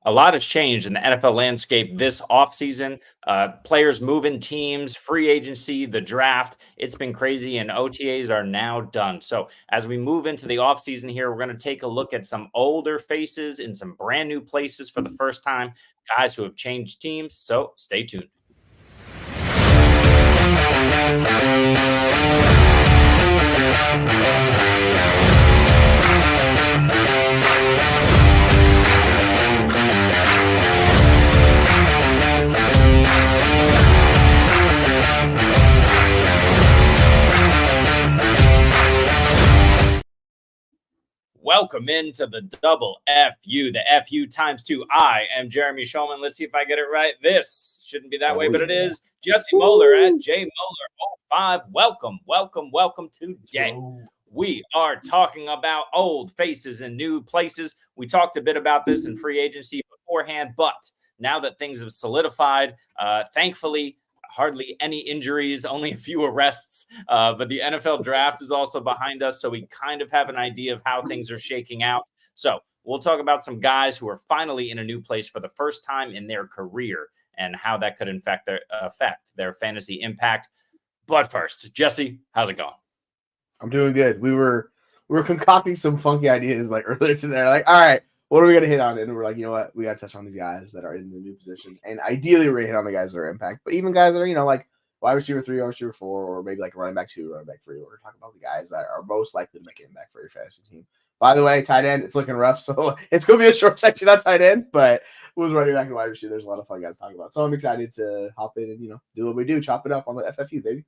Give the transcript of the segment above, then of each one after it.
A lot has changed in the NFL landscape this offseason. Players moving teams, free agency, the draft. It's been crazy, and OTAs are now done. So, as we move into the offseason here, we're going to take a look at some older faces in some brand new places for the first time, guys who have changed teams. So, stay tuned. Welcome into the double FU, the FU times 2. I am Jeremy Shulman. Let's see if I get it right. This shouldn't be that way, but it is. Jesse Moeller at JMoeller05. Welcome today. We are talking about old faces and new places. We talked a bit about this in free agency beforehand, but now that things have solidified, thankfully, hardly any injuries, only a few arrests, but the NFL draft is also behind us, so we kind of have an idea of how things are shaking out. So we'll talk about some guys who are finally in a new place for the first time in their career and how that could affect their fantasy impact. But first, Jesse, how's it going? I'm doing good. We were concocting some funky ideas like earlier today. Like, all right, what are we going to hit on? And we're like, you know what? We got to touch on these guys that are in the new position. And ideally, we're going to hit on the guys that are impact. But even guys that are, like wide receiver 3, wide receiver 4, or maybe like running back 2, running back 3. We're going to talk about the guys that are most likely to make an impact for your fantasy team. By the way, tight end, it's looking rough. So it's going to be a short section on tight end. But with running back and wide receiver, there's a lot of fun guys to talk about. So I'm excited to hop in and, do what we do, chop it up on the FFU, baby.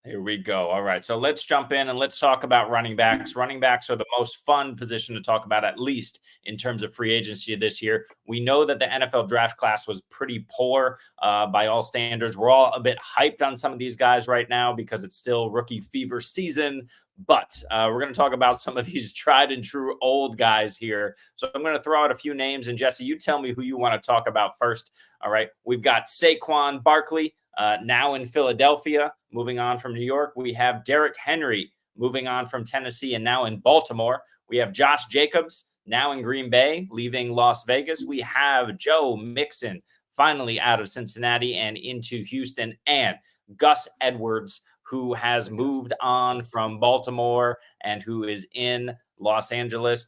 Here we go. All right. So let's jump in and let's talk about running backs. Running backs are the most fun position to talk about, at least in terms of free agency this year. We know that the NFL draft class was pretty poor by all standards. We're all a bit hyped on some of these guys right now because it's still rookie fever season. But we're going to talk about some of these tried and true old guys here. So I'm going to throw out a few names. And Jesse, you tell me who you want to talk about first. All right. We've got Saquon Barkley. Now in Philadelphia, moving on from New York. We have Derrick Henry moving on from Tennessee and now in Baltimore. We have Josh Jacobs now in Green Bay, leaving Las Vegas. We have Joe Mixon finally out of Cincinnati and into Houston, and Gus Edwards, who has moved on from Baltimore and who is in Los Angeles.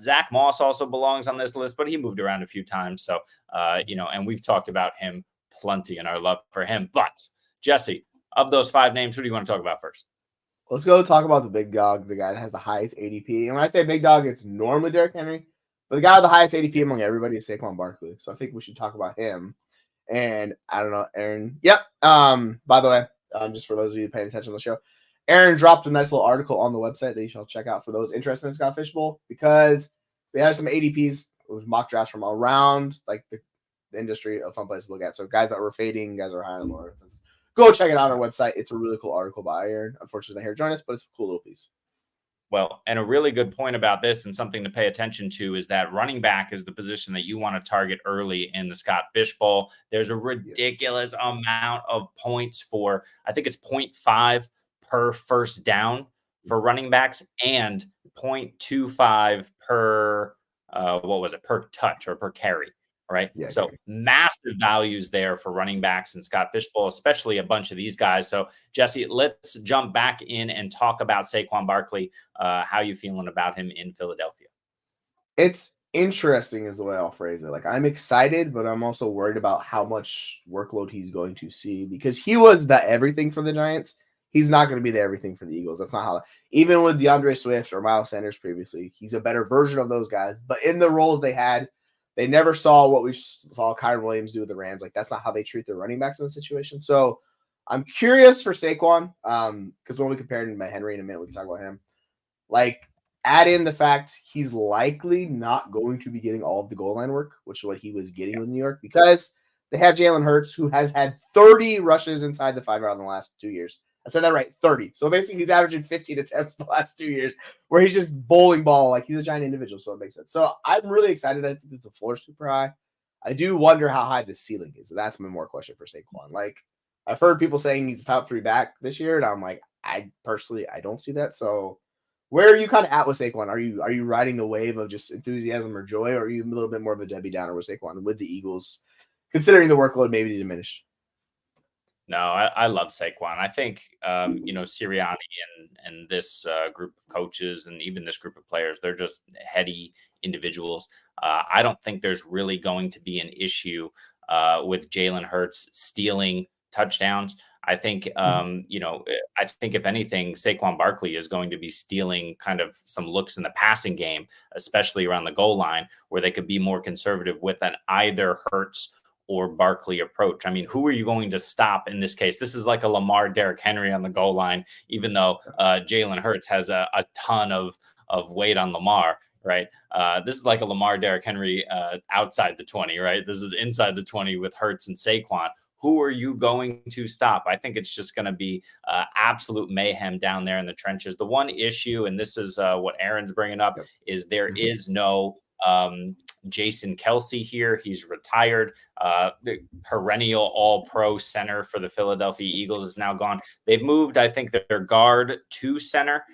Zach Moss also belongs on this list, but he moved around a few times. So, and we've talked about him plenty in our love for him. But Jesse, of those 5 names, who do you want to talk about first? Let's go talk about the big dog, the guy that has the highest ADP. And when I say big dog, it's normally Derrick Henry, but the guy with the highest ADP among everybody is Saquon Barkley. So I think we should talk about him. And I don't know, Aaron. Yep. By the way, just for those of you paying attention to the show, Aaron dropped a nice little article on the website that you shall check out for those interested in Scott Fishbowl, because we have some ADPs with mock drafts from around like the industry, a fun place to look at. So guys that were fading, guys that are high on lower. Go check it out on our website. It's a really cool article by Aaron. Unfortunately, not here to join us, but it's a cool little piece. Well, and a really good point about this and something to pay attention to is that running back is the position that you want to target early in the Scott Fishbowl. There's a ridiculous amount of points for, I think it's 0.5 per first down for running backs and 0.25 per, per touch or per carry. Right. Yeah, so massive values there for running backs in Scott Fishbowl, especially a bunch of these guys. So, Jesse, let's jump back in and talk about Saquon Barkley. How you feeling about him in Philadelphia? It's interesting is the way I'll phrase it. Like, I'm excited, but I'm also worried about how much workload he's going to see, because he was the everything for the Giants. He's not going to be the everything for the Eagles. That's not how, even with DeAndre Swift or Miles Sanders previously, he's a better version of those guys. But in the roles they had, they never saw what we saw Kyron Williams do with the Rams. Like, that's not how they treat their running backs in the situation. So I'm curious for Saquon, because when we compare him to Henry in a minute, we can talk about him. Like, add in the fact he's likely not going to be getting all of the goal line work, which is what he was getting with New York, because they have Jalen Hurts, who has had 30 rushes inside the 5-yard in the last 2 years. I said that right, 30. So basically, he's averaging 15 attempts the last 2 years, where he's just bowling ball. Like, he's a giant individual, so it makes sense. So I'm really excited. I think the floor is super high. I do wonder how high the ceiling is. So that's my more question for Saquon. Like, I've heard people saying he's top 3 back this year, and I'm like, I don't see that. So Where are you kind of at with Saquon? Are you riding the wave of just enthusiasm or joy, or are you a little bit more of a Debbie Downer with Saquon with the Eagles, considering the workload maybe diminished? No, I love Saquon. I think Sirianni and this group of coaches and even this group of players, they're just heady individuals. I don't think there's really going to be an issue with Jalen Hurts stealing touchdowns. I think I think if anything, Saquon Barkley is going to be stealing kind of some looks in the passing game, especially around the goal line, where they could be more conservative with an either Hurts or Barkley approach. I mean, who are you going to stop in this case? This is like a Lamar Derrick Henry on the goal line, even though Jalen Hurts has a ton of weight on Lamar, right? This is like a Lamar Derrick Henry outside the 20, right? This is inside the 20 with Hurts and Saquon. Who are you going to stop? I think it's just going to be absolute mayhem down there in the trenches. The one issue, and this is what Aaron's bringing up, is there is no Jason Kelce here. He's retired. The perennial all-pro center for the Philadelphia Eagles is now gone. They've moved, I think, their guard to center.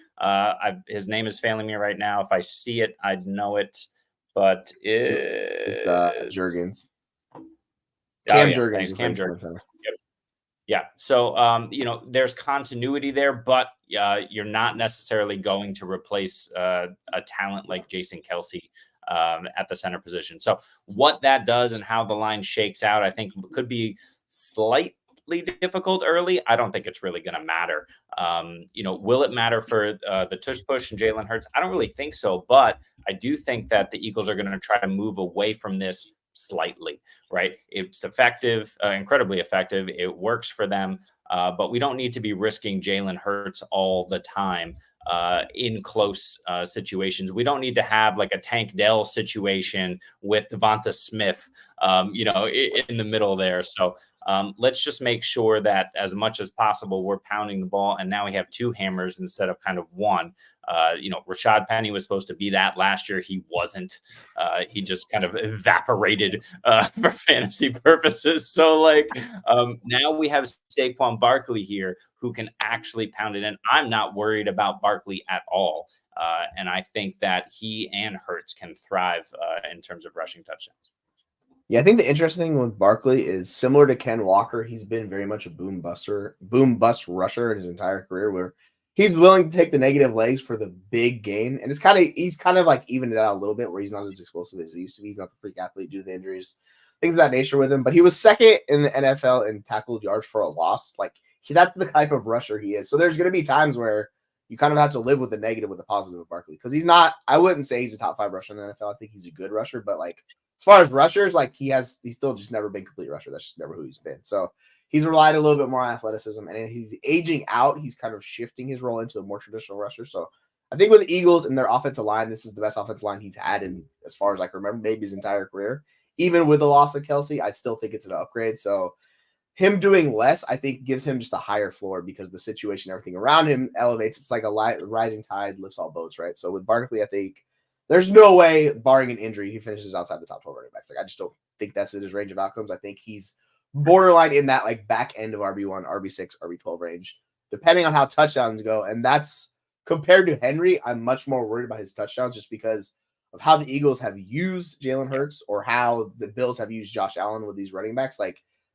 His name is failing me right now. If I see it, I'd know it. But it's Jurgens. Cam Jurgens. Yep. Yeah. So, there's continuity there, but you're not necessarily going to replace a talent like Jason Kelce at the center position. So what that does and how the line shakes out, I think could be slightly difficult early. I don't think it's really going to matter. Will it matter for the tush push and Jalen Hurts? I don't really think so, but I do think that the Eagles are going to try to move away from this slightly, right? It's effective, incredibly effective. It works for them, but we don't need to be risking Jalen Hurts all the time in close situations. We don't need to have like a Tank Dell situation with Devonta Smith, in the middle there. So let's just make sure that as much as possible, we're pounding the ball. And now we have two hammers instead of kind of one. Rashad Penny was supposed to be that last year. He wasn't. He just kind of evaporated for fantasy purposes. So now we have Saquon Barkley here who can actually pound it in. I'm not worried about Barkley at all. And I think that he and Hurts can thrive in terms of rushing touchdowns. Yeah, I think the interesting thing with Barkley is similar to Ken Walker. He's been very much a boom bust rusher in his entire career, where he's willing to take the negative legs for the big gain. And he's kind of like evened it out a little bit where he's not as explosive as he used to be. He's not the freak athlete due to the injuries, things of that nature with him. But he was second in the NFL in tackled yards for a loss. That's the type of rusher he is. So there's going to be times where you kind of have to live with the negative with the positive of Barkley. Because he's not, I wouldn't say he's a top 5 rusher in the NFL. I think he's a good rusher. But as far as rushers, he's still just never been a complete rusher. That's just never who he's been. So he's relied a little bit more on athleticism, and he's aging out. He's kind of shifting his role into a more traditional rusher. So I think with the Eagles and their offensive line, this is the best offensive line he's had in, as far as I can remember, maybe his entire career. Even with the loss of Kelce, I still think it's an upgrade. So him doing less, I think, gives him just a higher floor because the situation, everything around him elevates. It's like a rising tide lifts all boats, right? So with Barkley, I think there's no way, barring an injury, he finishes outside the top 12 running backs. I just don't think that's in his range of outcomes. I think he's borderline in that back end of RB1, RB6, RB12 range, depending on how touchdowns go. And that's compared to Henry. I'm much more worried about his touchdowns just because of how the Eagles have used Jalen Hurts or how the Bills have used Josh Allen with these running backs.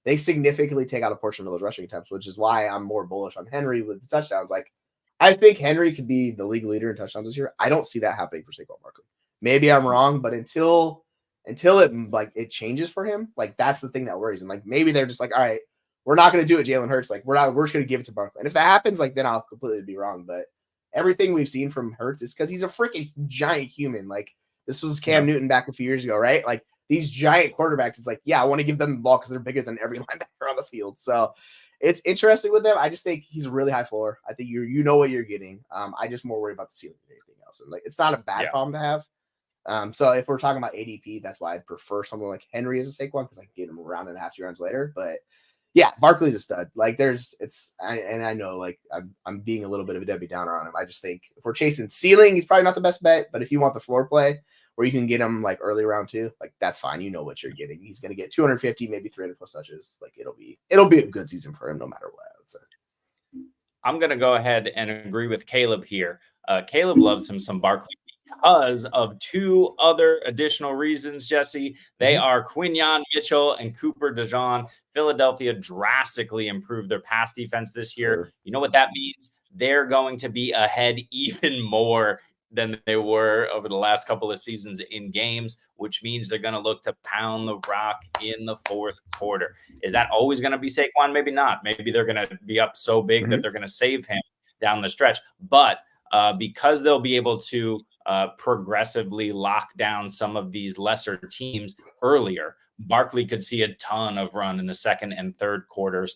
They significantly take out a portion of those rushing attempts, which is why I'm more bullish on Henry with the touchdowns. I think Henry could be the league leader in touchdowns this year. I don't see that happening for Saquon Barkley. Maybe I'm wrong, but until it changes for him, that's the thing that worries him. Maybe they're just all right, we're not going to do it, Jalen Hurts. We're just going to give it to Barkley. And if that happens, then I'll completely be wrong. But everything we've seen from Hurts is because he's a freaking giant human. This was Cam Newton back a few years ago, right? These giant quarterbacks, it's I want to give them the ball because they're bigger than every linebacker on the field. So it's interesting with them. I just think he's a really high floor. I think you know what you're getting. I just more worried about the ceiling than anything else. And it's not a bad problem to have. So if we're talking about ADP, that's why I'd prefer someone like Henry as a Saquon because I can get him around and a half 2 rounds later. But yeah, Barkley's a stud. I know I'm being a little bit of a Debbie Downer on him. I just think if we're chasing ceiling, he's probably not the best bet. But if you want the floor play where you can get him early round 2, that's fine. You know what you're getting. He's going to get 250, maybe 300 plus touches. It'll be a good season for him no matter what, I would say. I'm going to go ahead and agree with Caleb here. Caleb loves him some Barkley because of two other additional reasons, Jesse. They are Quinyon Mitchell and Cooper DeJean. Philadelphia drastically improved their pass defense this year. You know what that means? They're going to be ahead even more than they were over the last couple of seasons in games, which means they're going to look to pound the rock in the fourth quarter. Is that always going to be Saquon? Maybe not. Maybe they're going to be up so big that they're going to save him down the stretch. But because they'll be able to progressively lock down some of these lesser teams earlier, Barkley could see a ton of run in the second and third quarters,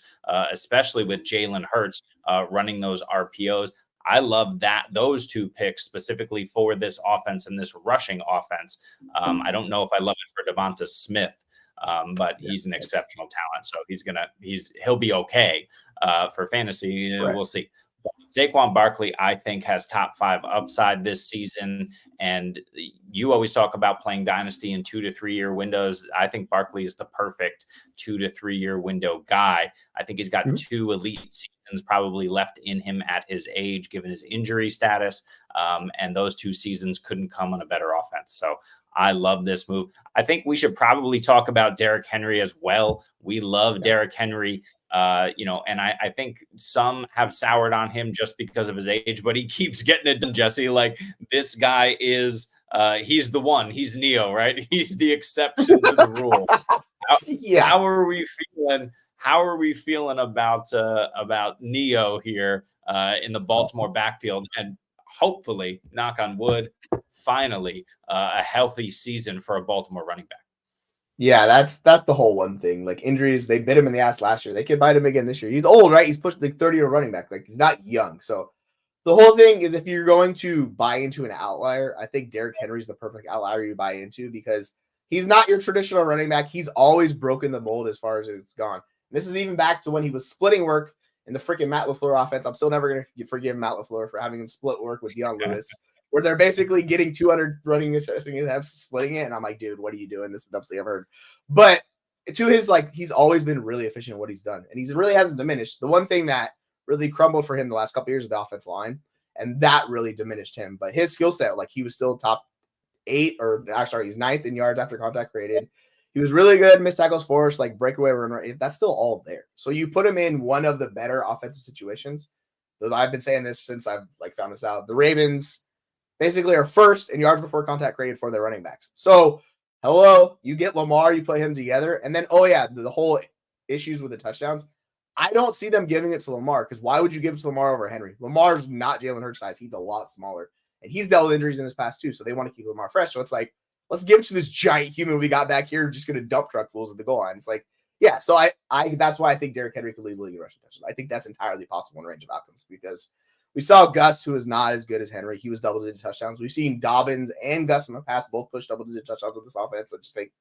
especially with Jalen Hurts running those RPOs. I love those two picks specifically for this offense and this rushing offense. I don't know if I love it for Devonta Smith, but he's an exceptional talent, so he'll be okay for fantasy. We'll see. Saquon Barkley, I think, has top 5 upside this season. And you always talk about playing dynasty in 2 to 3 year windows. I think Barkley is the perfect 2 to 3 year window guy. I think he's got 2 elite seasons probably left in him at his age, given his injury status. And those 2 seasons couldn't come on a better offense. So I love this move. I think we should probably talk about Derrick Henry as well. We love Derrick Henry. And I think some have soured on him just because of his age, but he keeps getting it done, Jesse. Like, this guy is, he's the one. He's Neo, right? He's the exception to the rule. How are we feeling? How are we feeling about Neo here in the Baltimore backfield? And hopefully, knock on wood, finally a healthy season for a Baltimore running back. Yeah, that's the whole one thing. Like, injuries, they bit him in the ass last year. They could bite him again this year. He's old, right? He's pushed like 30-year running back. Like, he's not young. So the whole thing is, if you're going to buy into an outlier, I think Derrick Henry's the perfect outlier you buy into, because he's not your traditional running back. He's always broken the mold as far as it's gone. And this is even back to when he was splitting work in the freaking Matt LaFleur offense. I'm still never going to forgive Matt LaFleur for having him split work with Dion Lewis, where they're basically getting 200 running attempts, splitting it. And I'm like, dude, what are you doing? This is the dumbest thing I've heard. But to his, like, he's always been really efficient in what he's done. And he's really hasn't diminished. The one thing that really crumbled for him the last couple of years is the offensive line. And that really diminished him. But his skill set, like, he was still top 8, or actually, he's 9th in yards after contact created. He was really good, missed tackles forced, like breakaway runner. That's still all there. So you put him in one of the better offensive situations. I've been saying this since I've found this out. The Ravens basically are first in yards before contact created for their running backs. So, hello, you get Lamar, you put him together, and then, the whole issues with the touchdowns. I don't see them giving it to Lamar, because why would you give it to Lamar over Henry? Lamar's not Jalen Hurts size. He's a lot smaller, and he's dealt with injuries in his past too, so they want to keep Lamar fresh. So it's like, let's give it to this giant human we got back here, just going to dump truck fools at the goal line. It's like, yeah, so I that's why I think Derrick Henry could lead the league in rushing touchdowns. I think that's entirely possible in range of outcomes, because we saw Gus, who is not as good as Henry. He was double-digit touchdowns. We've seen Dobbins and Gus in the past both push double-digit touchdowns with this offense. I just think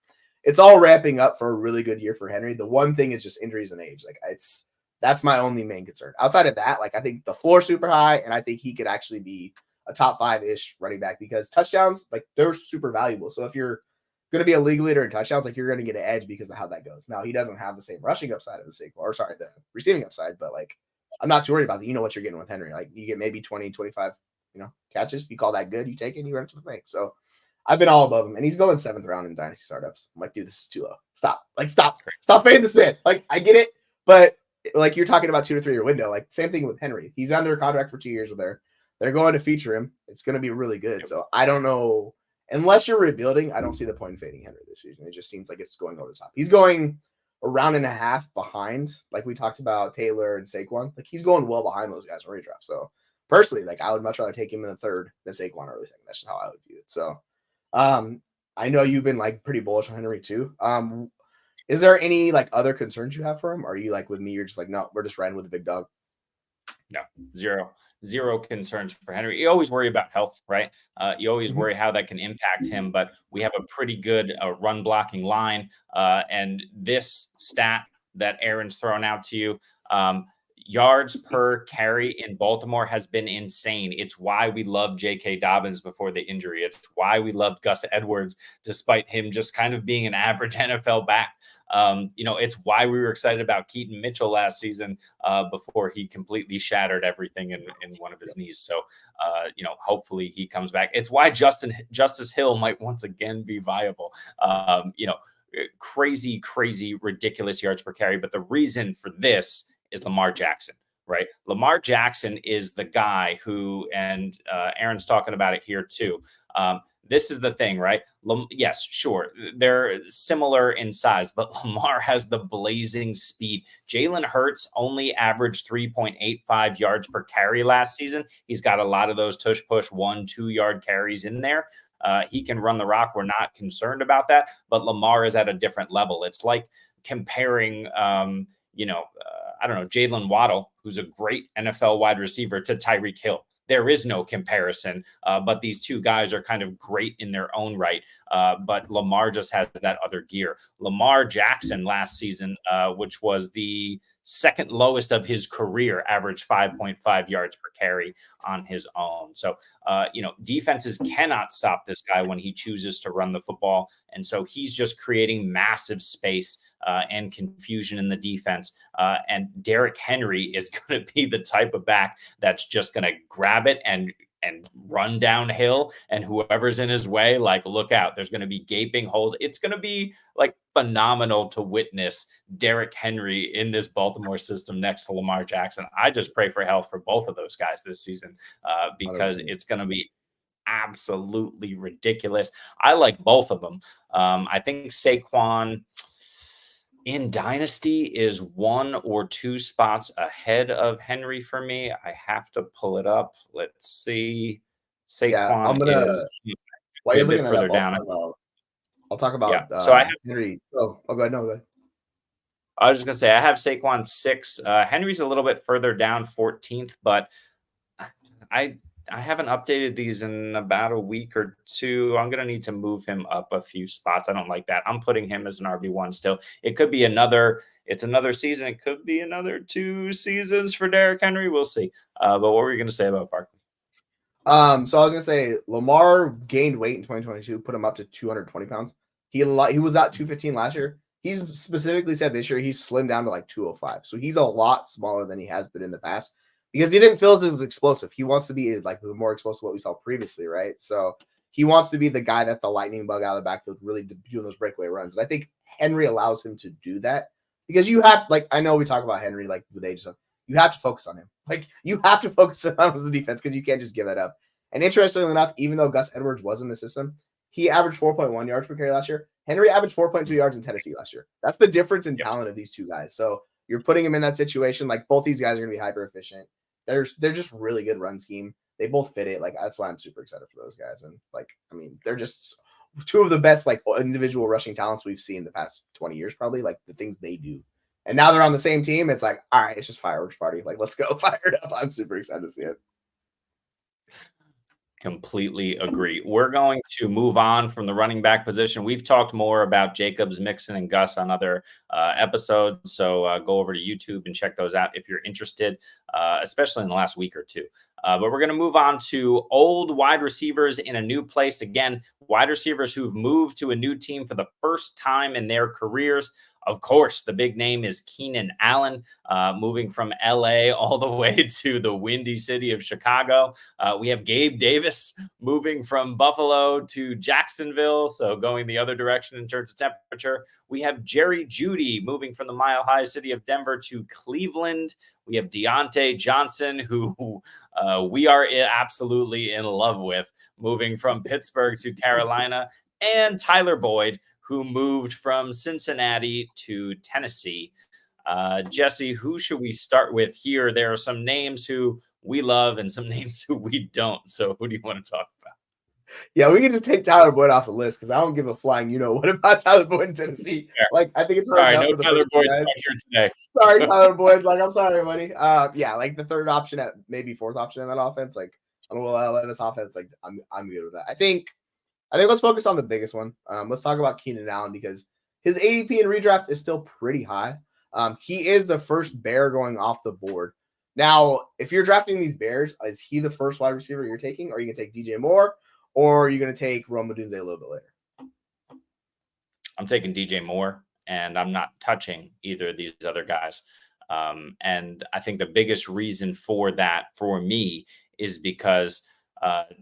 it's all ramping up for a really good year for Henry. The one thing is just injuries and age. Like, that's my only main concern. Outside of that, like, I think the floor is super high, and I think he could actually be a top 5-ish running back, because touchdowns, like, they're super valuable. So if you're going to be a league leader in touchdowns, like, you're going to get an edge because of how that goes. Now, he doesn't have the same rushing upside of the the receiving upside, but, like, I'm not too worried about that. You know what you're getting with Henry. Like, you get maybe 20, 25, catches. If you call that good, you take it and you run it to the bank. So I've been all above him, and he's going 7th round in dynasty startups. I'm like, dude, this is too low. Stop paying this man. Like, I get it, but like, you're talking about 2 to 3 year window. Like, same thing with Henry. He's under contract for 2 years with they're going to feature him. It's going to be really good. So I don't know, unless you're rebuilding, I don't see the point in fading Henry this season. It just seems like it's going over the top. He's going a round and a half behind, like we talked about Taylor and Saquon. Like, he's going well behind those guys in redraft. So personally, like, I would much rather take him in the 3rd than Saquon early second. That's just how I would view it. So I know you've been, like, pretty bullish on Henry too. Is there any, like, other concerns you have for him? Or are you, like, with me, you're just like, no, we're just riding with the big dog? No, zero concerns for Henry. You always worry about health, right? You always worry how that can impact him, but we have a pretty good run blocking line. And this stat that Aaron's thrown out to you, yards per carry in Baltimore has been insane. It's why we loved J.K. Dobbins before the injury. It's why we loved Gus Edwards, despite him just kind of being an average NFL back. It's why we were excited about Keaton Mitchell last season before he completely shattered everything in one of his knees. So, hopefully he comes back. It's why Justice Hill might once again be viable. Crazy, ridiculous yards per carry. But the reason for this is Lamar Jackson, right? Lamar Jackson is the guy who, and Aaron's talking about it here too. This is the thing, right? Yes, sure. They're similar in size, but Lamar has the blazing speed. Jalen Hurts only averaged 3.85 yards per carry last season. He's got a lot of those tush-push 1-2 yard carries in there. He can run the rock. We're not concerned about that, but Lamar is at a different level. It's like comparing, Jalen Waddle, who's a great NFL wide receiver, to Tyreek Hill. There is no comparison, but these two guys are kind of great in their own right. But Lamar just has that other gear. Lamar Jackson last season, which was the second lowest of his career, averaged 5.5 yards per carry on his own. So, defenses cannot stop this guy when he chooses to run the football. And so he's just creating massive space and confusion in the defense. And Derrick Henry is going to be the type of back that's just going to grab it and run downhill, and whoever's in his way, like, look out, there's going to be gaping holes. It's going to be like phenomenal to witness Derrick Henry in this Baltimore system next to Lamar Jackson. I just pray for health for both of those guys this season because it's going to be absolutely ridiculous. I like both of them. I think Saquon in Dynasty is 1 or 2 spots ahead of Henry for me. I have to pull it up. Let's see. Saquon is while you're a bit looking further up, down. I'll talk about So I have Henry. Go ahead. No, go ahead. I was just going to say, I have Saquon 6. Henry's a little bit further down, 14th, but I haven't updated these in about a week or two. I'm going to need to move him up a few spots. I don't like that. I'm putting him as an RB1 still. It could be another season. It could be another 2 seasons for Derrick Henry. We'll see. But what were you going to say about Barkley? So I was going to say Lamar gained weight in 2022, put him up to 220 pounds. He was at 215 last year. He's specifically said this year he's slimmed down to like 205. So he's a lot smaller than he has been in the past because he didn't feel as explosive. He wants to be like the more explosive what we saw previously, right? So he wants to be the guy that's the lightning bug out of the backfield, really doing those breakaway runs. And I think Henry allows him to do that because you have, like, I know we talk about Henry like with age stuff. You have to focus on him. Like, you have to focus on him as a defense because you can't just give that up. And interestingly enough, even though Gus Edwards was in the system, he averaged 4.1 yards per carry last year. Henry averaged 4.2 yards in Tennessee last year. That's the difference in talent of these two guys. So you're putting him in that situation. Like, both these guys are going to be hyper efficient. They're just really good run scheme. They both fit it. Like, that's why I'm super excited for those guys. And like, I mean, they're just two of the best like individual rushing talents we've seen the past 20 years, probably, like the things they do. And now they're on the same team. It's like, all right, it's just fireworks party. Like, let's go fire it up. I'm super excited to see it. Completely agree. We're going to move on from the running back position. We've talked more about Jacobs, Mixon, and Gus on other episodes. So go over to YouTube and check those out if you're interested, especially in the last week or two. But we're going to move on to old wide receivers in a new place. Again, wide receivers who've moved to a new team for the first time in their careers. Of course, the big name is Keenan Allen, moving from LA all the way to the windy city of Chicago. We have Gabe Davis moving from Buffalo to Jacksonville, so going the other direction in terms of temperature. We have Jerry Jeudy moving from the mile-high city of Denver to Cleveland. We have Diontae Johnson, who we are absolutely in love with, moving from Pittsburgh to Carolina, and Tyler Boyd, who moved from Cincinnati to Tennessee. Jesse, who should we start with here? There are some names who we love and some names who we don't. So who do you want to talk about? Yeah, we can just take Tyler Boyd off the list because I don't give a flying what about Tyler Boyd in Tennessee. Fair. Like, I think it's hard. All right, no Tyler Boyd here today. Sorry, Tyler Boyd. Like, I'm sorry, buddy. Yeah, like the third option at maybe fourth option in that offense. Like, on Will Levis offense, like I'm good with that. I think let's focus on the biggest one. Let's talk about Keenan Allen because his ADP in redraft is still pretty high. He is the first Bear going off the board. Now, if you're drafting these Bears, is he the first wide receiver you're taking? Or are you going to take DJ Moore? Or are you going to take Rome Odunze a little bit later? I'm taking DJ Moore, and I'm not touching either of these other guys. And I think the biggest reason for that for me is because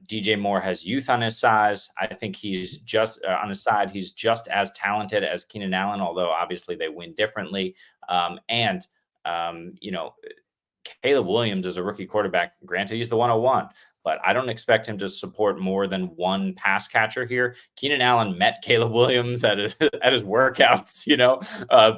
DJ Moore has youth on his size. I think he's just on his side. He's just as talented as Keenan Allen, although obviously they win differently. Caleb Williams is a rookie quarterback. Granted, he's the 101, but I don't expect him to support more than one pass catcher here. Keenan Allen met Caleb Williams at his workouts,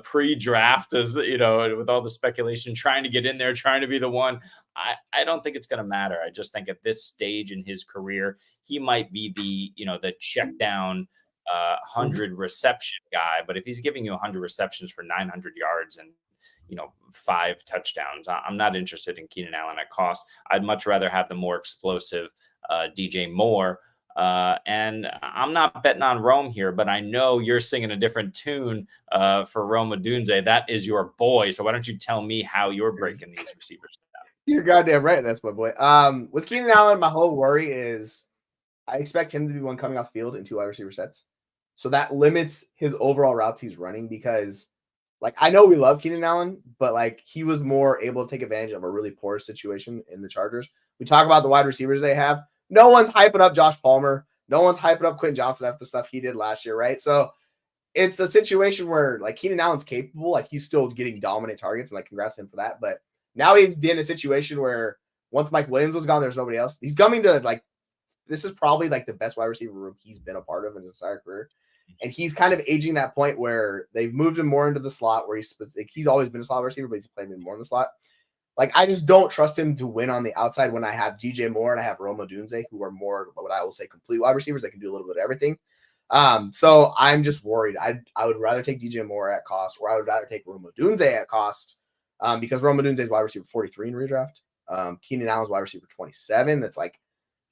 pre-draft, as with all the speculation, trying to get in there, trying to be the one. I don't think it's going to matter. I just think at this stage in his career, he might be the check down 100 reception guy. But if he's giving you 100 receptions for 900 yards and 5 touchdowns, I'm not interested in Keenan Allen at cost. I'd much rather have the more explosive DJ Moore. And I'm not betting on Rome here, but I know you're singing a different tune for Rome Odunze. That is your boy. So why don't you tell me how you're breaking these receivers down? You're goddamn right. That's my boy. With Keenan Allen, my whole worry is I expect him to be one coming off the field in 2 wide receiver sets. So that limits his overall routes he's running because I know we love Keenan Allen, but he was more able to take advantage of a really poor situation in the Chargers. We talk about the wide receivers they have. No one's hyping up Josh Palmer. No one's hyping up Quentin Johnson after the stuff he did last year, right? So it's a situation where Keenan Allen's capable. He's still getting dominant targets, and congrats to him for that. But now he's in a situation where once Mike Williams was gone, there's nobody else. He's coming to this is probably the best wide receiver room he's been a part of in his entire career. And he's kind of aging that point where they've moved him more into the slot where he's always been a slot receiver, but he's played more in the slot. I just don't trust him to win on the outside when I have DJ Moore and I have Rome Odunze, who are more what I will say complete wide receivers that can do a little bit of everything. So I'm just worried. I would rather take DJ Moore at cost, or I would rather take Rome Odunze at cost because Rome Odunze is wide receiver 43 in redraft. Keenan Allen's wide receiver 27. That's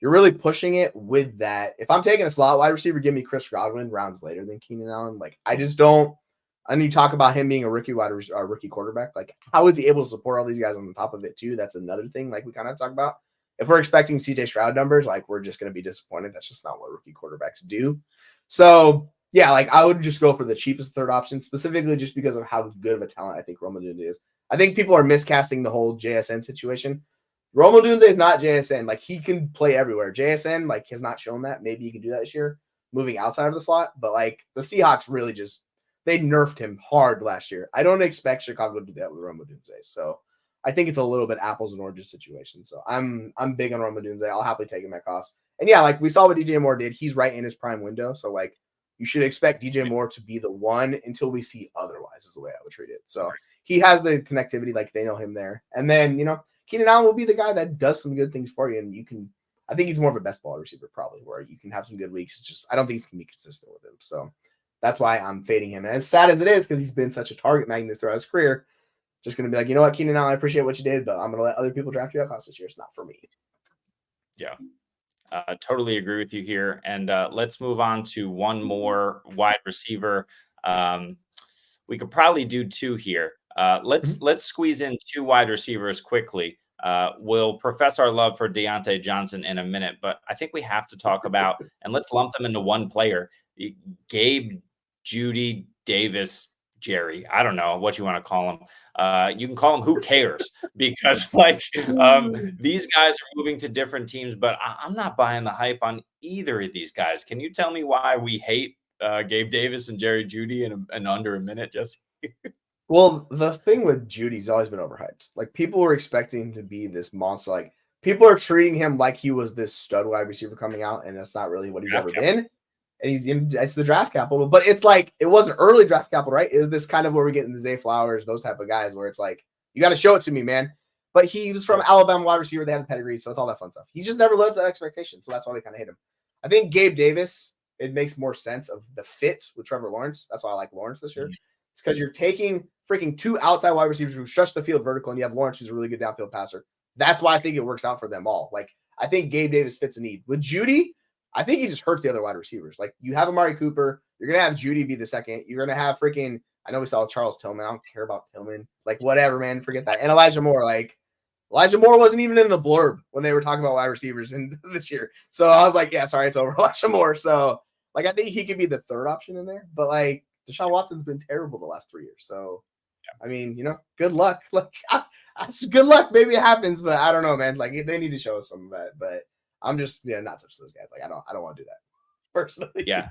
you're really pushing it with that. If I'm taking a slot wide receiver, give me Chris Godwin rounds later than Keenan Allen. I just don't. And you talk about him being a rookie quarterback. How is he able to support all these guys on the top of it too? That's another thing. We kind of talk about. If we're expecting CJ Stroud numbers, we're just going to be disappointed. That's just not what rookie quarterbacks do. So yeah, I would just go for the cheapest third option, specifically just because of how good of a talent I think Rome Odunze is. I think people are miscasting the whole JSN situation. Rome Odunze is not JSN. He can play everywhere. JSN, has not shown that. Maybe he can do that this year, moving outside of the slot. But, the Seahawks really they nerfed him hard last year. I don't expect Chicago to do that with Rome Odunze. So, I think it's a little bit apples and oranges situation. So, I'm big on Rome Odunze. I'll happily take him at cost. And, yeah, we saw what DJ Moore did. He's right in his prime window. So, you should expect DJ Moore to be the one until we see otherwise is the way I would treat it. So, he has the connectivity. They know him there. And then, Keenan Allen will be the guy that does some good things for you, and I think he's more of a best ball receiver probably, where you can have some good weeks. I don't think he's going to be consistent with him, so that's why I'm fading him. And as sad as it is, because he's been such a target magnet throughout his career, just going to be you know what, Keenan Allen, I appreciate what you did, but I'm going to let other people draft you at cost this year. It's not for me. Yeah, totally agree with you here. And let's move on to one more wide receiver. We could probably do 2 here. Let's squeeze in 2 wide receivers quickly. We'll profess our love for Diontae Johnson in a minute, but I think we have to talk about, and let's lump them into one player, Gabe, Jeudy, Davis, Jerry. I don't know what you want to call him. You can call him who cares, because these guys are moving to different teams, but I'm not buying the hype on either of these guys. Can you tell me why we hate Gabe Davis and Jerry Jeudy in under a minute, Jesse? Well, the thing with Judy's always been overhyped. People were expecting him to be this monster. People are treating him like he was this stud wide receiver coming out, and that's not really what he's ever been. And it's the draft capital, but it's it wasn't early draft capital, right? Is this kind of where we're getting the Zay Flowers, those type of guys, where it's you got to show it to me, man. But he was from Alabama wide receiver. They have the pedigree, so it's all that fun stuff. He just never lived up to expectations, so that's why we kind of hate him. I think Gabe Davis, it makes more sense of the fit with Trevor Lawrence. That's why I like Lawrence this year. It's because you're taking freaking 2 outside wide receivers who stretch the field vertical, and you have Lawrence, who's a really good downfield passer. That's why I think it works out for them all. I think Gabe Davis fits a need. With Jeudy, I think he just hurts the other wide receivers. You have Amari Cooper. You're going to have Jeudy be the second. You're going to have freaking I know we saw Charles Tillman. I don't care about Tillman. Like, whatever, man. Forget that. And Elijah Moore, like, Elijah Moore wasn't even in the blurb when they were talking about wide receivers in this year. So I was like, yeah, sorry, it's over. Elijah Moore. So, like, I think he could be the third option in there. But, like, Deshaun Watson's been terrible the last 3 years. So, I mean, good luck. Like, good luck. Maybe it happens, but I don't know, man. Like, they need to show us some of that. But I'm just, not touch those guys. Like, I don't want to do that personally. Yeah.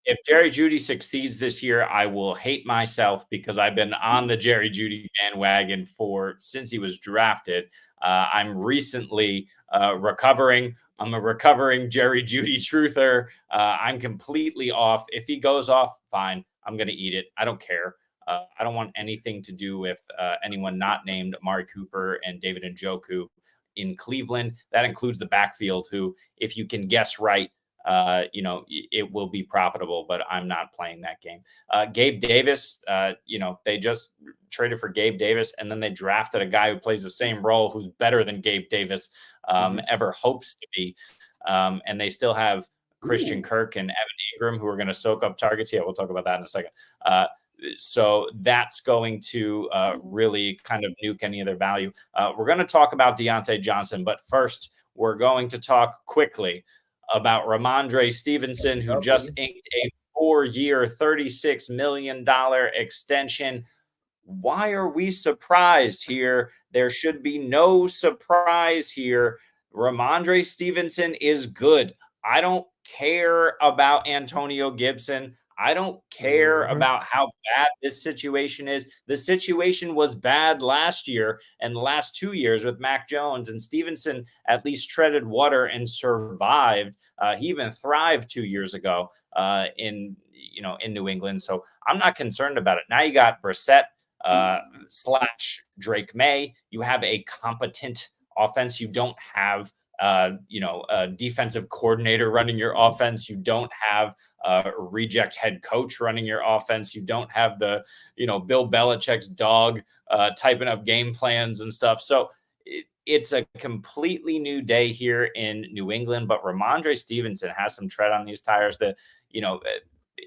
If Jerry Jeudy succeeds this year, I will hate myself because I've been on the Jerry Jeudy bandwagon since he was drafted. I'm recently recovering. I'm a recovering Jerry Jeudy truther. I'm completely off. If he goes off, fine. I'm going to eat it. I don't care. I don't want anything to do with anyone not named Amari Cooper and David Njoku in Cleveland. That includes the backfield, who, if you can guess right, it will be profitable, but I'm not playing that game. Gabe Davis, they just traded for Gabe Davis, and then they drafted a guy who plays the same role, who's better than Gabe Davis ever hopes to be. And they still have Christian Kirk and Evan Ingram, who are going to soak up targets. Yeah, we'll talk about that in a second. So that's going to really kind of nuke any of their value. We're going to talk about Diontae Johnson, but first we're going to talk quickly about Rhamondre Stevenson, who just inked a 4-year, $36 million extension. Why are we surprised here? There should be no surprise here. Rhamondre Stevenson is good. I don't care about Antonio Gibson. I don't care about how bad this situation is. The situation was bad last year and the last 2 years with Mac Jones, and Stevenson at least treaded water and survived. He even thrived 2 years ago in New England. So I'm not concerned about it. Now you got Brissett / Drake May. You have a competent offense. You don't have a defensive coordinator running your offense. You don't have a reject head coach running your offense. You don't have the, Bill Belichick's dog typing up game plans and stuff. So it's a completely new day here in New England, but Rhamondre Stevenson has some tread on these tires that,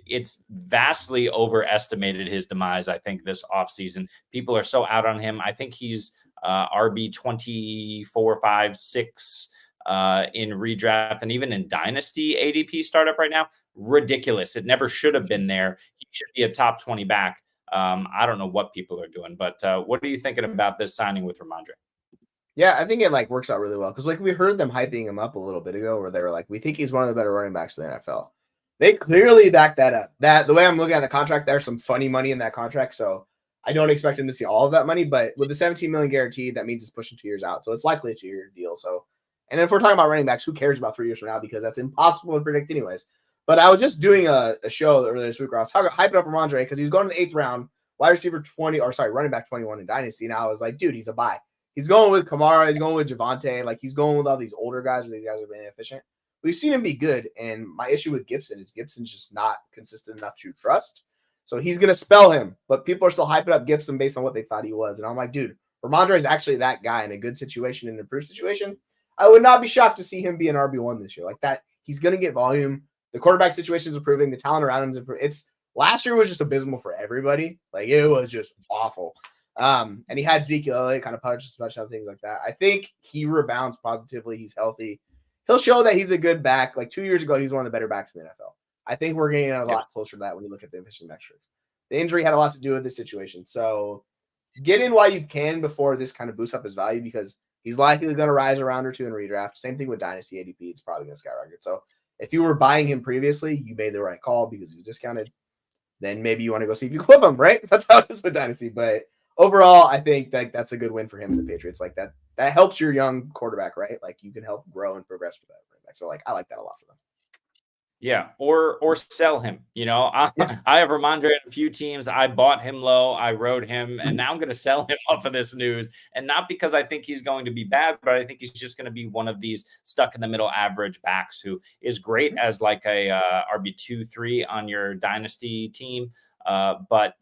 it's vastly overestimated his demise, I think, this offseason. People are so out on him. I think he's RB 24, 5, 6 in redraft, and even in dynasty ADP startup right now. Ridiculous. It never should have been there. He should be a top 20 back. I don't know what people are doing, but what are you thinking about this signing with Rhamondre? Yeah, I think it works out really well because we heard them hyping him up a little bit ago, where they were like, we think he's one of the better running backs in the NFL. They clearly back that up. That the way I'm looking at the contract, there's some funny money in that contract, so I don't expect him to see all of that money. But with the $17 million guaranteed, that means it's pushing 2 years out, so it's likely a 2-year deal. So, and if we're talking about running backs, who cares about 3 years from now, because that's impossible to predict anyways. But I was just doing a show earlier this week where I was hyping up Rhamondre because he's going to the 8th round, running back 21 in dynasty. And I was like, dude, he's a buy. He's going with Kamara. He's going with Javonte. He's going with all these older guys, where these guys are being inefficient. We've seen him be good, and my issue with Gibson is Gibson's just not consistent enough to trust. So he's going to spell him, but people are still hyping up Gibson based on what they thought he was. And I'm like, dude, Rhamondre is actually that guy in a good situation, in an improved situation. I would not be shocked to see him be an RB1 this year. Like that, he's going to get volume. The quarterback situation is improving. The talent around him is improving. Last year was just abysmal for everybody. It was just awful. And he had Zeke Elliott kind of punch touchdown, things like that. I think he rebounds positively. He's healthy. He'll show that he's a good back. 2 years ago, he's one of the better backs in the NFL. I think we're getting a lot closer to that when you look at the efficient metrics. The injury had a lot to do with this situation. So get in while you can before this kind of boosts up his value, because he's likely going to rise a round or two in redraft. Same thing with Dynasty ADP. It's probably going to skyrocket. So if you were buying him previously, you made the right call because he was discounted. Then maybe you want to go see if you flip him, right? That's how it is with Dynasty. But overall, I think that's a good win for him and the Patriots. That helps your young quarterback, right? You can help grow and progress with that. So I like that a lot for them. Yeah, or sell him. I have Rhamondre in a few teams. I bought him low. I rode him, and now I'm going to sell him off of this news. And not because I think he's going to be bad, but I think he's just going to be one of these stuck in the middle average backs who is great as a RB2, 3 on your dynasty team. But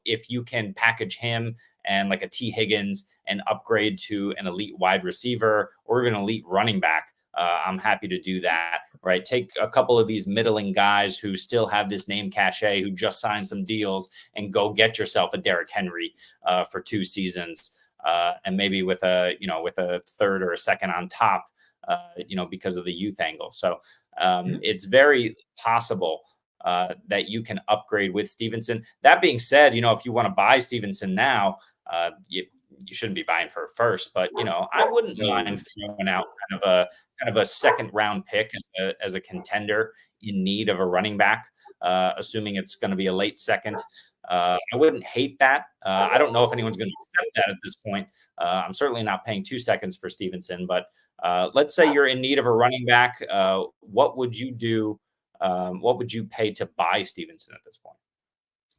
if you can package him and a T Higgins and upgrade to an elite wide receiver or even elite running back, I'm happy to do that, right? Take a couple of these middling guys who still have this name cachet, who just signed some deals, and go get yourself a Derrick Henry for 2 seasons, and maybe with a third or a second on top, because of the youth angle. So it's very possible that you can upgrade with Stevenson. That being said, if you want to buy Stevenson now, you shouldn't be buying for a first, but I wouldn't mind throwing out kind of a second round pick as a contender in need of a running back, assuming it's going to be a late second. I wouldn't hate that. I don't know if anyone's going to accept that at this point. I'm certainly not paying 2 seconds for Stevenson, but let's say you're in need of a running back. What would you do? What would you pay to buy Stevenson at this point?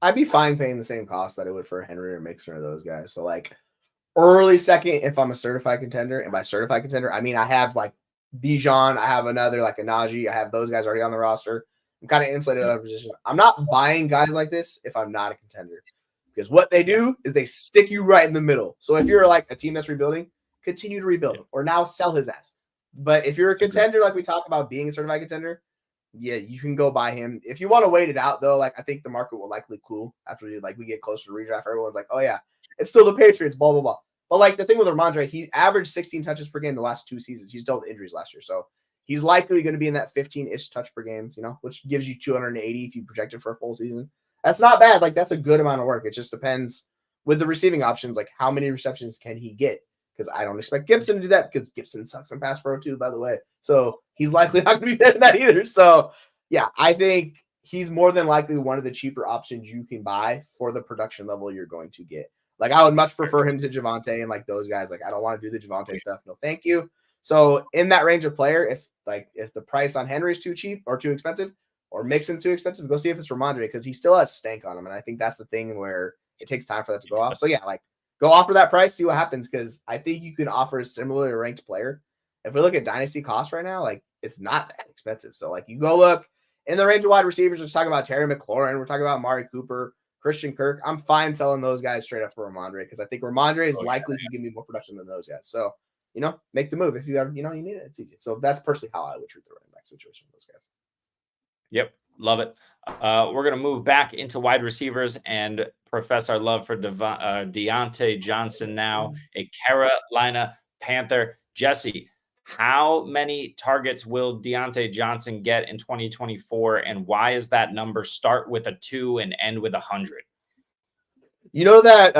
I'd be fine paying the same cost that I would for Henry or Mixon or those guys. So like early second, if I'm a certified contender, and by certified contender, I mean I have like Bijan, I have another like a Najee, I have those guys already on the roster. I'm kind of insulated out of position. I'm not buying guys like this if I'm not a contender, because what they do is they stick you right in the middle. So if you're like a team that's rebuilding, continue to rebuild or now sell his ass. But if you're a contender, like we talk about being a certified contender, yeah, you can go buy him. If you want to wait it out, though, like I think the market will likely cool after we get closer to redraft. Everyone's like, oh yeah, it's still the Patriots, blah blah blah. But like the thing with Rhamondre, he averaged 16 touches per game the last 2 seasons. He's dealt with injuries last year, so he's likely going to be in that 15-ish touch per game, which gives you 280 if you project it for a full season. That's not bad. Like that's a good amount of work. It just depends with the receiving options, like how many receptions can he get? Because I don't expect Gibson to do that, because Gibson sucks in pass pro too, by the way. So he's likely not going to be better than that either. So yeah, I think he's more than likely one of the cheaper options you can buy for the production level you're going to get. Like I would much prefer him to Javonte and like those guys. Like I don't want to do the Javonte stuff. No, thank you. So in that range of player, if the price on Henry is too cheap or too expensive, or Mixon's too expensive, go see if it's Rhamondre, because he still has stank on him. And I think that's the thing where it takes time for that to go off. So yeah, like go offer that price, see what happens, because I think you can offer a similarly ranked player. If we look at dynasty costs right now, like it's not that expensive. So like you go look in the range of wide receivers, we're talking about Terry McLaurin, we're talking about Amari Cooper, Christian Kirk. I'm fine selling those guys straight up for Rhamondre, because I think Rhamondre is likely to give me more production than those guys. So, make the move if you have, you need it. It's easy. So that's personally how I would treat the running back situation with those guys. Yep. Love it. We're going to move back into wide receivers and profess our love for Diontae Johnson now, a Carolina Panther. Jesse, how many targets will Diontae Johnson get in 2024, and why is that number start with a 2 and end with 100? You know that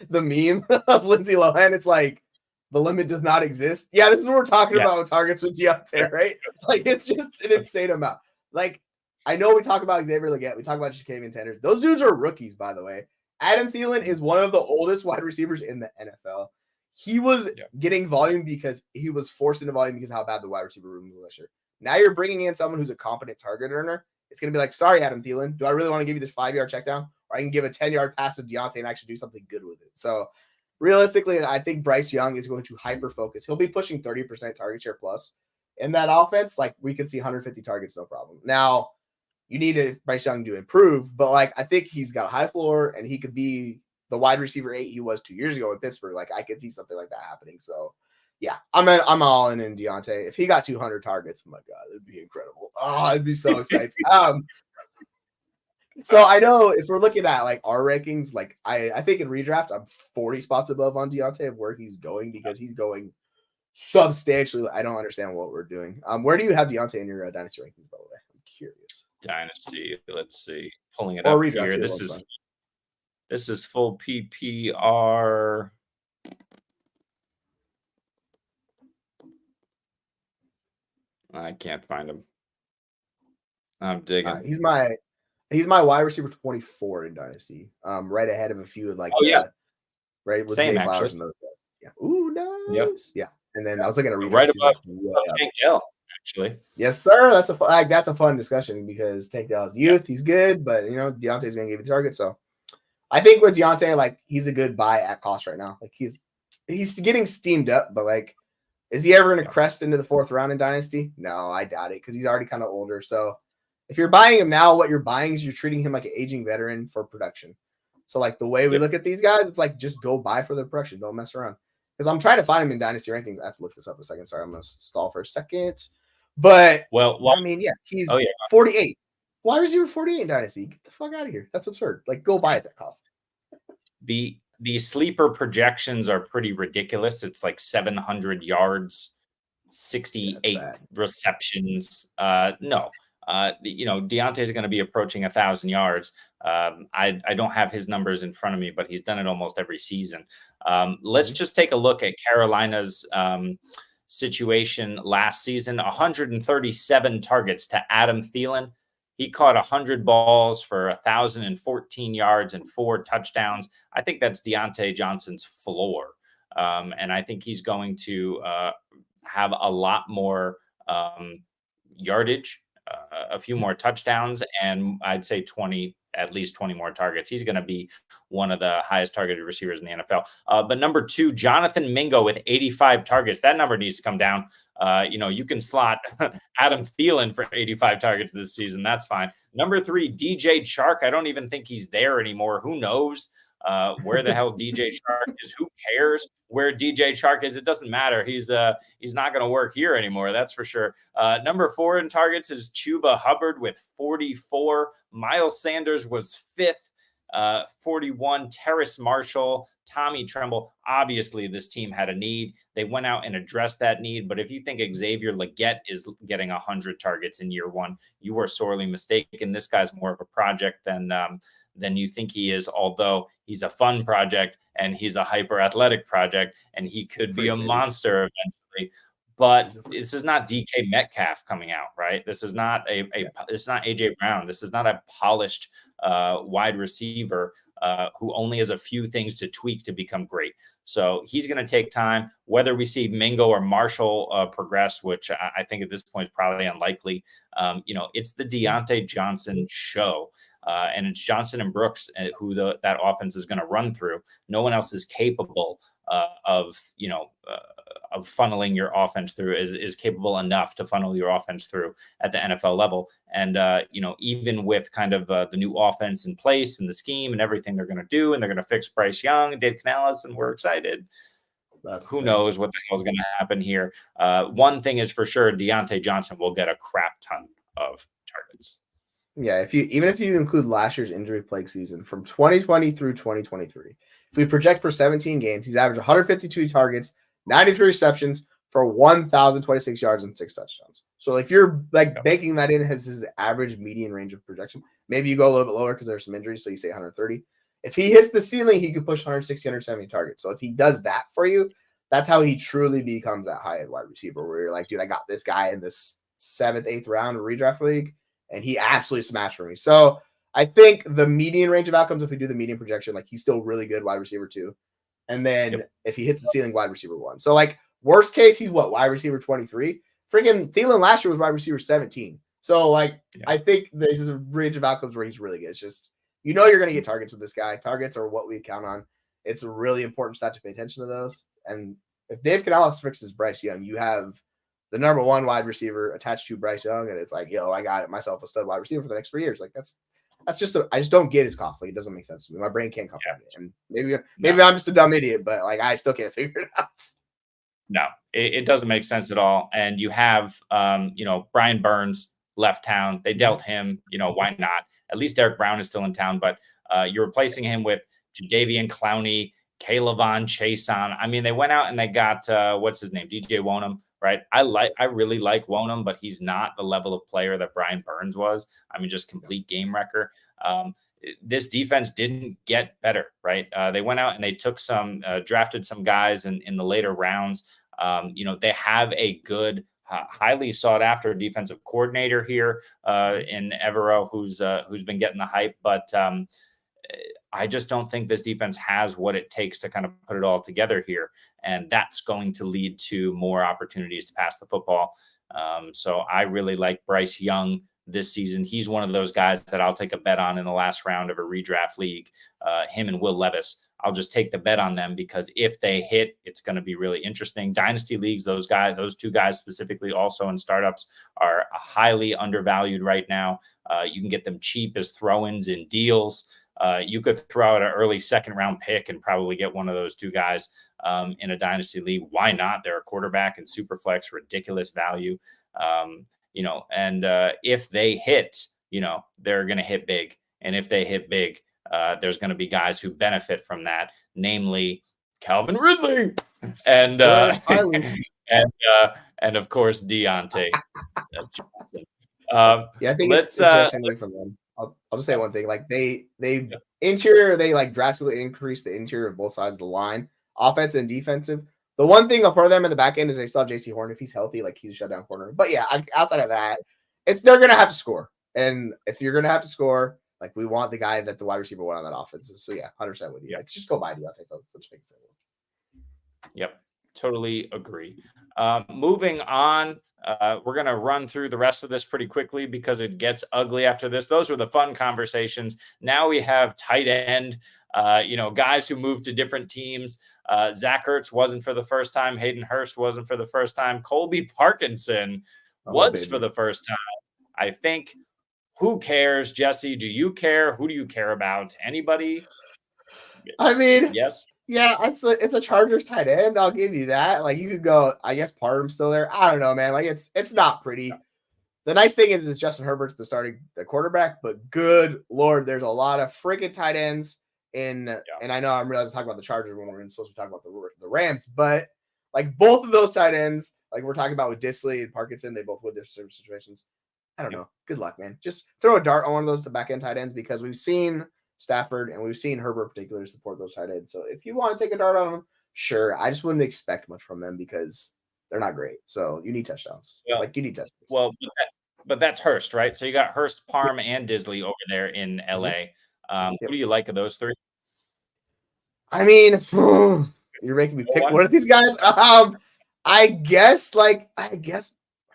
the meme of Lindsay Lohan? It's like the limit does not exist. Yeah, this is what we're talking about with targets with Diontae, right? Like it's just an insane amount. Like I know we talk about Xavier Legette, we talk about Ja'Cavion Sanders. Those dudes are rookies, by the way. Adam Thielen is one of the oldest wide receivers in the NFL. He was getting volume because he was forced into volume because of how bad the wide receiver room was last year. Now you're bringing in someone who's a competent target earner. It's going to be like, sorry, Adam Thielen, do I really want to give you this 5-yard check down? Or I can give a 10-yard pass to Diontae and actually do something good with it. So realistically, I think Bryce Young is going to hyper-focus. He'll be pushing 30% target share plus. In that offense, like we could see 150 targets, no problem. Now, you need Bryce Young to improve, but like I think he's got a high floor and he could be the wide receiver 8 he was 2 years ago in Pittsburgh. Like I could see something like that happening. So yeah, I'm all in Diontae. If he got 200 targets, oh my God, it'd be incredible. Oh, I'd be so excited. So I know if we're looking at like our rankings, like I think in redraft, I'm 40 spots above on Diontae of where he's going, because he's going substantially. I don't understand what we're doing. Where do you have Diontae in your dynasty rankings, by the way? I'm curious. Dynasty. Let's see. Pulling it up here. This is full PPR. I can't find him. I'm digging. He's my wide receiver 24 in dynasty. Right ahead of a few like right with Same, Zay Flowers actually. and those guys. Yeah. Ooh, nice. Yep. Yeah. And then I was looking at right above Tank Dell, actually. Yes, sir. That's a fun discussion, because Tank Dell's youth, he's good, but Deontay's gonna give you the target. So I think with Diontae, like he's a good buy at cost right now. Like he's getting steamed up, but like, is he ever gonna crest into the 4th round in dynasty? No, I doubt it, because he's already kind of older. So if you're buying him now, what you're buying is you're treating him like an aging veteran for production. So like the way we look at these guys, it's like just go buy for the production. Don't mess around. because I'm trying to find him in dynasty rankings. I have to look this up a second. Sorry, I'm gonna stall for a second. But I mean, yeah, he's 48. Wide receiver 48 in dynasty. Get the fuck out of here. That's absurd. Like, go buy at that cost. The sleeper projections are pretty ridiculous. It's like 700 yards, 68 receptions. No. Diontae is going to be approaching 1,000 yards. I don't have his numbers in front of me, but he's done it almost every season. Let's just take a look at Carolina's situation last season. 137 targets to Adam Thielen. He caught 100 balls for 1,014 yards and 4 touchdowns. I think that's Diontae Johnson's floor. And I think he's going to have a lot more yardage, a few more touchdowns, and I'd say at least 20 more targets. He's going to be one of the highest targeted receivers in the NFL. But number 2, Jonathan Mingo with 85 targets. That number needs to come down. You can slot Adam Thielen for 85 targets this season. That's fine. Number 3, DJ Chark. I don't even think he's there anymore. Who knows where the hell DJ Chark is? Who cares where DJ Chark is? It doesn't matter. He's not going to work here anymore. That's for sure. Number 4 in targets is Chuba Hubbard with 44. Miles Sanders was 5th, 41. Terrace Marshall, Tommy Tremble. Obviously, this team had a need. They went out and addressed that need. But if you think Xavier Legette is getting 100 targets in year 1, you are sorely mistaken. This guy's more of a project than you think he is, although he's a fun project and he's a hyper athletic project and he could be a monster eventually. But this is not DK Metcalf coming out, right? This is not it's not AJ Brown. This is not a polished wide receiver who only has a few things to tweak to become great. So he's going to take time. Whether we see Mingo or Marshall progress, which I think at this point is probably unlikely, it's the Diontae Johnson show. And it's Johnson and Brooks who that offense is going to run through. No one else is capable of funneling your offense through, is capable enough to funnel your offense through at the NFL level. And, even with kind of the new offense in place and the scheme and everything they're going to do, and they're going to fix Bryce Young and Dave Canales, and we're excited. Who knows what the hell is going to happen here. One thing is for sure, Diontae Johnson will get a crap ton of targets. Yeah, even if you include last year's injury plague season from 2020 through 2023, if we project for 17 games, he's averaged 152 targets, 93 receptions for 1,026 yards and 6 touchdowns. So if you're baking that in as his average median range of projection, maybe you go a little bit lower because there's some injuries, so you say 130. If he hits the ceiling, he could push 160, 170 targets. So if he does that for you, that's how he truly becomes that high-end wide receiver where you're like, dude, I got this guy in this 7th, 8th round redraft league, and he absolutely smashed for me. So I think the median range of outcomes, if we do the median projection, he's still really good wide receiver 2. And then if he hits the ceiling, wide receiver 1. So worst case, he's wide receiver 23. Freaking Thielen last year was wide receiver 17. So I think there's a range of outcomes where he's really good. It's just, you're going to get targets with this guy. Targets are what we count on. It's a really important stat to pay attention to those. And if Dave Canales fixes Bryce Young, you have the number 1 wide receiver attached to Bryce Young, and it's I got myself a stud wide receiver for the next 3 years. That's just I just don't get his cost. It doesn't make sense to me. My brain can't comprehend it. And maybe I'm just a dumb idiot, but I still can't figure it out. No, it doesn't make sense at all. And you have Brian Burns left town. They dealt him. Why not? At least Derek Brown is still in town, but you're replacing him with Jadeveon Clowney, Kaylavon Chason. I mean, they went out and they got what's his name, DJ Wonham. Right. I really like Wonham, but he's not the level of player that Brian Burns was. I mean, just complete game wrecker. This defense didn't get better. Right. They went out and they took drafted some guys in the later rounds. They have a good, highly sought after defensive coordinator here in Evero, who's been getting the hype. But I just don't think this defense has what it takes to kind of put it all together here. And that's going to lead to more opportunities to pass the football. So I really like Bryce Young this season. He's one of those guys that I'll take a bet on in the last round of a redraft league. Him and Will Levis, I'll just take the bet on them because if they hit, it's going to be really interesting. Dynasty leagues, those 2 guys specifically also in startups are highly undervalued right now. You can get them cheap as throw-ins in deals. You could throw out an early 2nd round pick and probably get one of those 2 guys in a dynasty league. Why not? They're a quarterback and super flex, ridiculous value. And if they hit, they're going to hit big. And if they hit big, there's going to be guys who benefit from that, namely Calvin Ridley and and of course Diontae Johnson. I think it's interestingly from them. I'll just say one thing. Like they interior, they like drastically increased the interior of both sides of the line, offense and defensive. The one thing for them in the back end is they still have JC Horn. If he's healthy, like he's a shutdown corner. But yeah, outside of that, they're gonna have to score. And if you're gonna have to score, like we want the guy that the wide receiver won on that offense. So yeah, 100% with you. Like just go buy Diontae, folks. Let's make it simple. Yep, totally agree. Moving on, we're going to run through the rest of this pretty quickly because it gets ugly after this. Those were the fun conversations. Now we have tight end, guys who moved to different teams. Zack Ertz wasn't for the first time. Hayden Hurst wasn't for the first time. Colby Parkinson was for the first time. I think, who cares, Jesse? Do you care? Who do you care about? Anybody? I mean, yes. Yeah, it's a Chargers tight end. I'll give you that. Like you could go, I guess Parham's still there. I don't know, man. Like it's not pretty. The nice thing is Justin Herbert's the quarterback, but good Lord, there's a lot of freaking tight ends and I know I'm realizing talking about the Chargers when we're supposed to talk about the Rams, but like both of those tight ends, like we're talking about with Disley and Parkinson, they both win different situations. I don't know. Good luck, man. Just throw a dart on one of those to back end tight ends because we've seen Stafford and we've seen Herbert particularly support those tight ends. So if you want to take a dart on them, sure. I just wouldn't expect much from them because they're not great. So you need touchdowns. You need touchdowns. Well, but that's Hurst, right? So you got Hurst, Parm, and Disley over there in LA. Who do you like of those three? I mean, you're making me pick one of these guys. I guess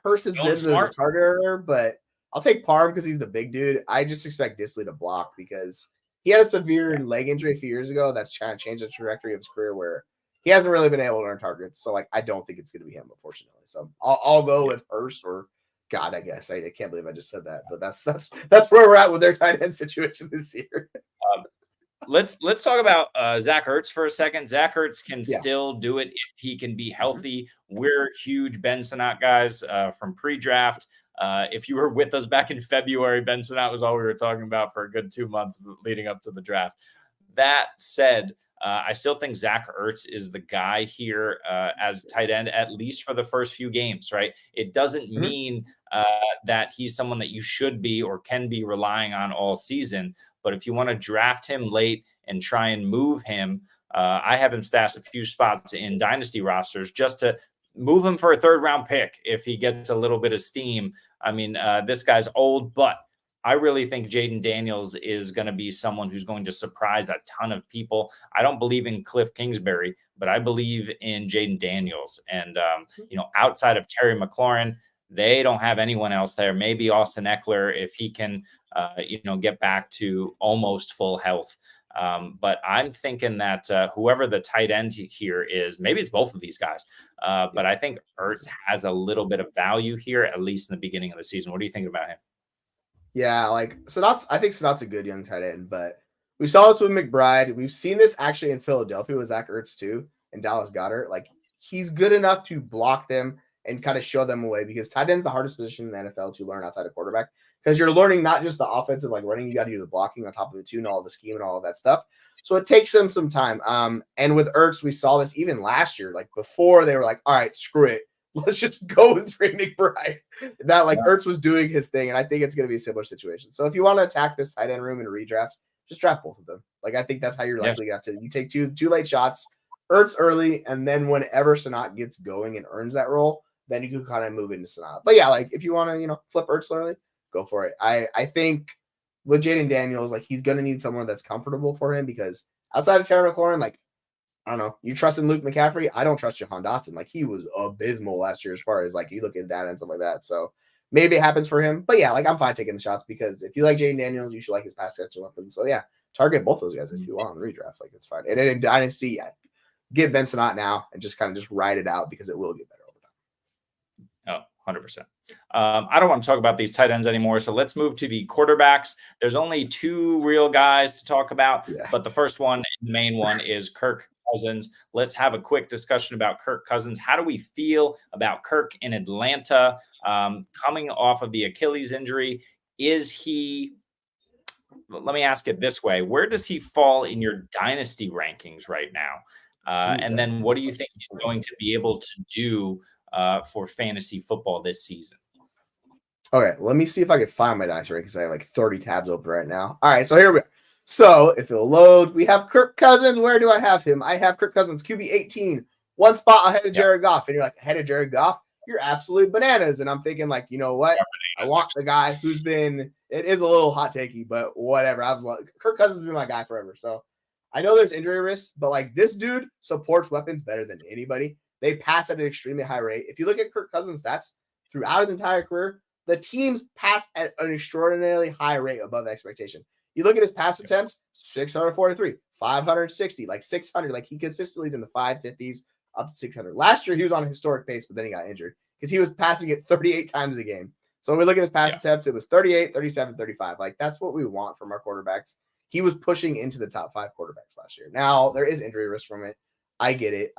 Hurst has been the targeter, but I'll take Parm because he's the big dude. I just expect Disley to block because he had a severe leg injury a few years ago. That's trying to change the trajectory of his career where he hasn't really been able to earn targets. So, I don't think it's going to be him, unfortunately. So, I'll go with Hurst or God, I guess. I can't believe I just said that. But that's where we're at with their tight end situation this year. Let's talk about Zack Ertz for a second. Zack Ertz can still do it if he can be healthy. We're huge Ben Sinnott guys from pre-draft. If you were with us back in February, Ben Sinnott was all we were talking about for a good 2 months leading up to the draft. That said, I still think Zack Ertz is the guy here as tight end, at least for the first few games, right? It doesn't mean that he's someone that you should be or can be relying on all season. But if you want to draft him late and try and move him, I have him stashed a few spots in dynasty rosters just to move him for a third-round pick if he gets a little bit of steam. I mean, this guy's old, but I really think Jaden Daniels is going to be someone who's going to surprise a ton of people. I don't believe in Cliff Kingsbury, but I believe in Jaden Daniels. And, outside of Terry McLaurin, they don't have anyone else there. Maybe Austin Eckler, if he can, get back to almost full health. But I'm thinking that whoever the tight end here is, maybe it's both of these guys. But I think Ertz has a little bit of value here, at least in the beginning of the season. What do you think about him? Yeah, I think Sinnott's a good young tight end, but we saw this with McBride. We've seen this actually in Philadelphia with Zack Ertz too, and Dallas Goedert. Like he's good enough to block them and kind of show them away because tight end's the hardest position in the NFL to learn outside of quarterback because you're learning not just the offensive like running, you got to do the blocking on top of it too, and all the scheme and all of that stuff. So it takes them some time. And with Ertz, we saw this even last year, like before they were like, all right, screw it. Let's just go with Trey McBride. That Ertz was doing his thing, and I think it's going to be a similar situation. So if you want to attack this tight end room in a redraft, just draft both of them. Like I think that's how you're likely to have to. You take two late shots, Ertz early, and then whenever Sinnott gets going and earns that role, then you can kind of move into Sinnott. But yeah, like if you want to, flip Ertz early, go for it. I think with Jaden Daniels, like he's going to need someone that's comfortable for him because outside of Terry McLaurin, like I don't know. You trust in Luke McCaffrey? I don't trust Jahan Dotson. Like he was abysmal last year as far as like you look at data and stuff like that. So maybe it happens for him. But yeah, like I'm fine taking the shots because if you like Jaden Daniels, you should like his pass catching weapons. So yeah, target both those guys if you want in redraft. Like it's fine. And then in Dynasty, give Ben Sinnott now and just ride it out because it will get better over time. Oh, 100%. I don't want to talk about these tight ends anymore. So let's move to the quarterbacks. There's only two real guys to talk about, but the first one, the main one, is Kirk Cousins. Let's have a quick discussion about Kirk Cousins. How do we feel about Kirk in Atlanta coming off of the Achilles injury? Is he, let me ask it this way, where does he fall in your dynasty rankings right now? And then what do you think he's going to be able to do for fantasy football this season? Okay, let me see if I can find my dynasty rankings. I have like 30 tabs open right now. All right, so here we go. So if it'll load, we have Kirk Cousins. Where do I have him? I have Kirk Cousins, QB 18, one spot ahead of Jared Goff. And you're like, ahead of Jared Goff? You're absolute bananas. And I'm thinking, like, you know what? I want the guy who's been, it is a little hot takey, but whatever. Kirk Cousins has been my guy forever. So I know there's injury risk, but like this dude supports weapons better than anybody. They pass at an extremely high rate. If you look at Kirk Cousins' stats throughout his entire career, the teams pass at an extraordinarily high rate above expectation. You look at his pass attempts, 643, 560, like 600. Like he consistently is in the 550s up to 600. Last year, he was on a historic pace, but then he got injured because he was passing it 38 times a game. So when we look at his pass attempts, it was 38, 37, 35. Like that's what we want from our quarterbacks. He was pushing into the top 5 quarterbacks last year. Now, there is injury risk from it. I get it.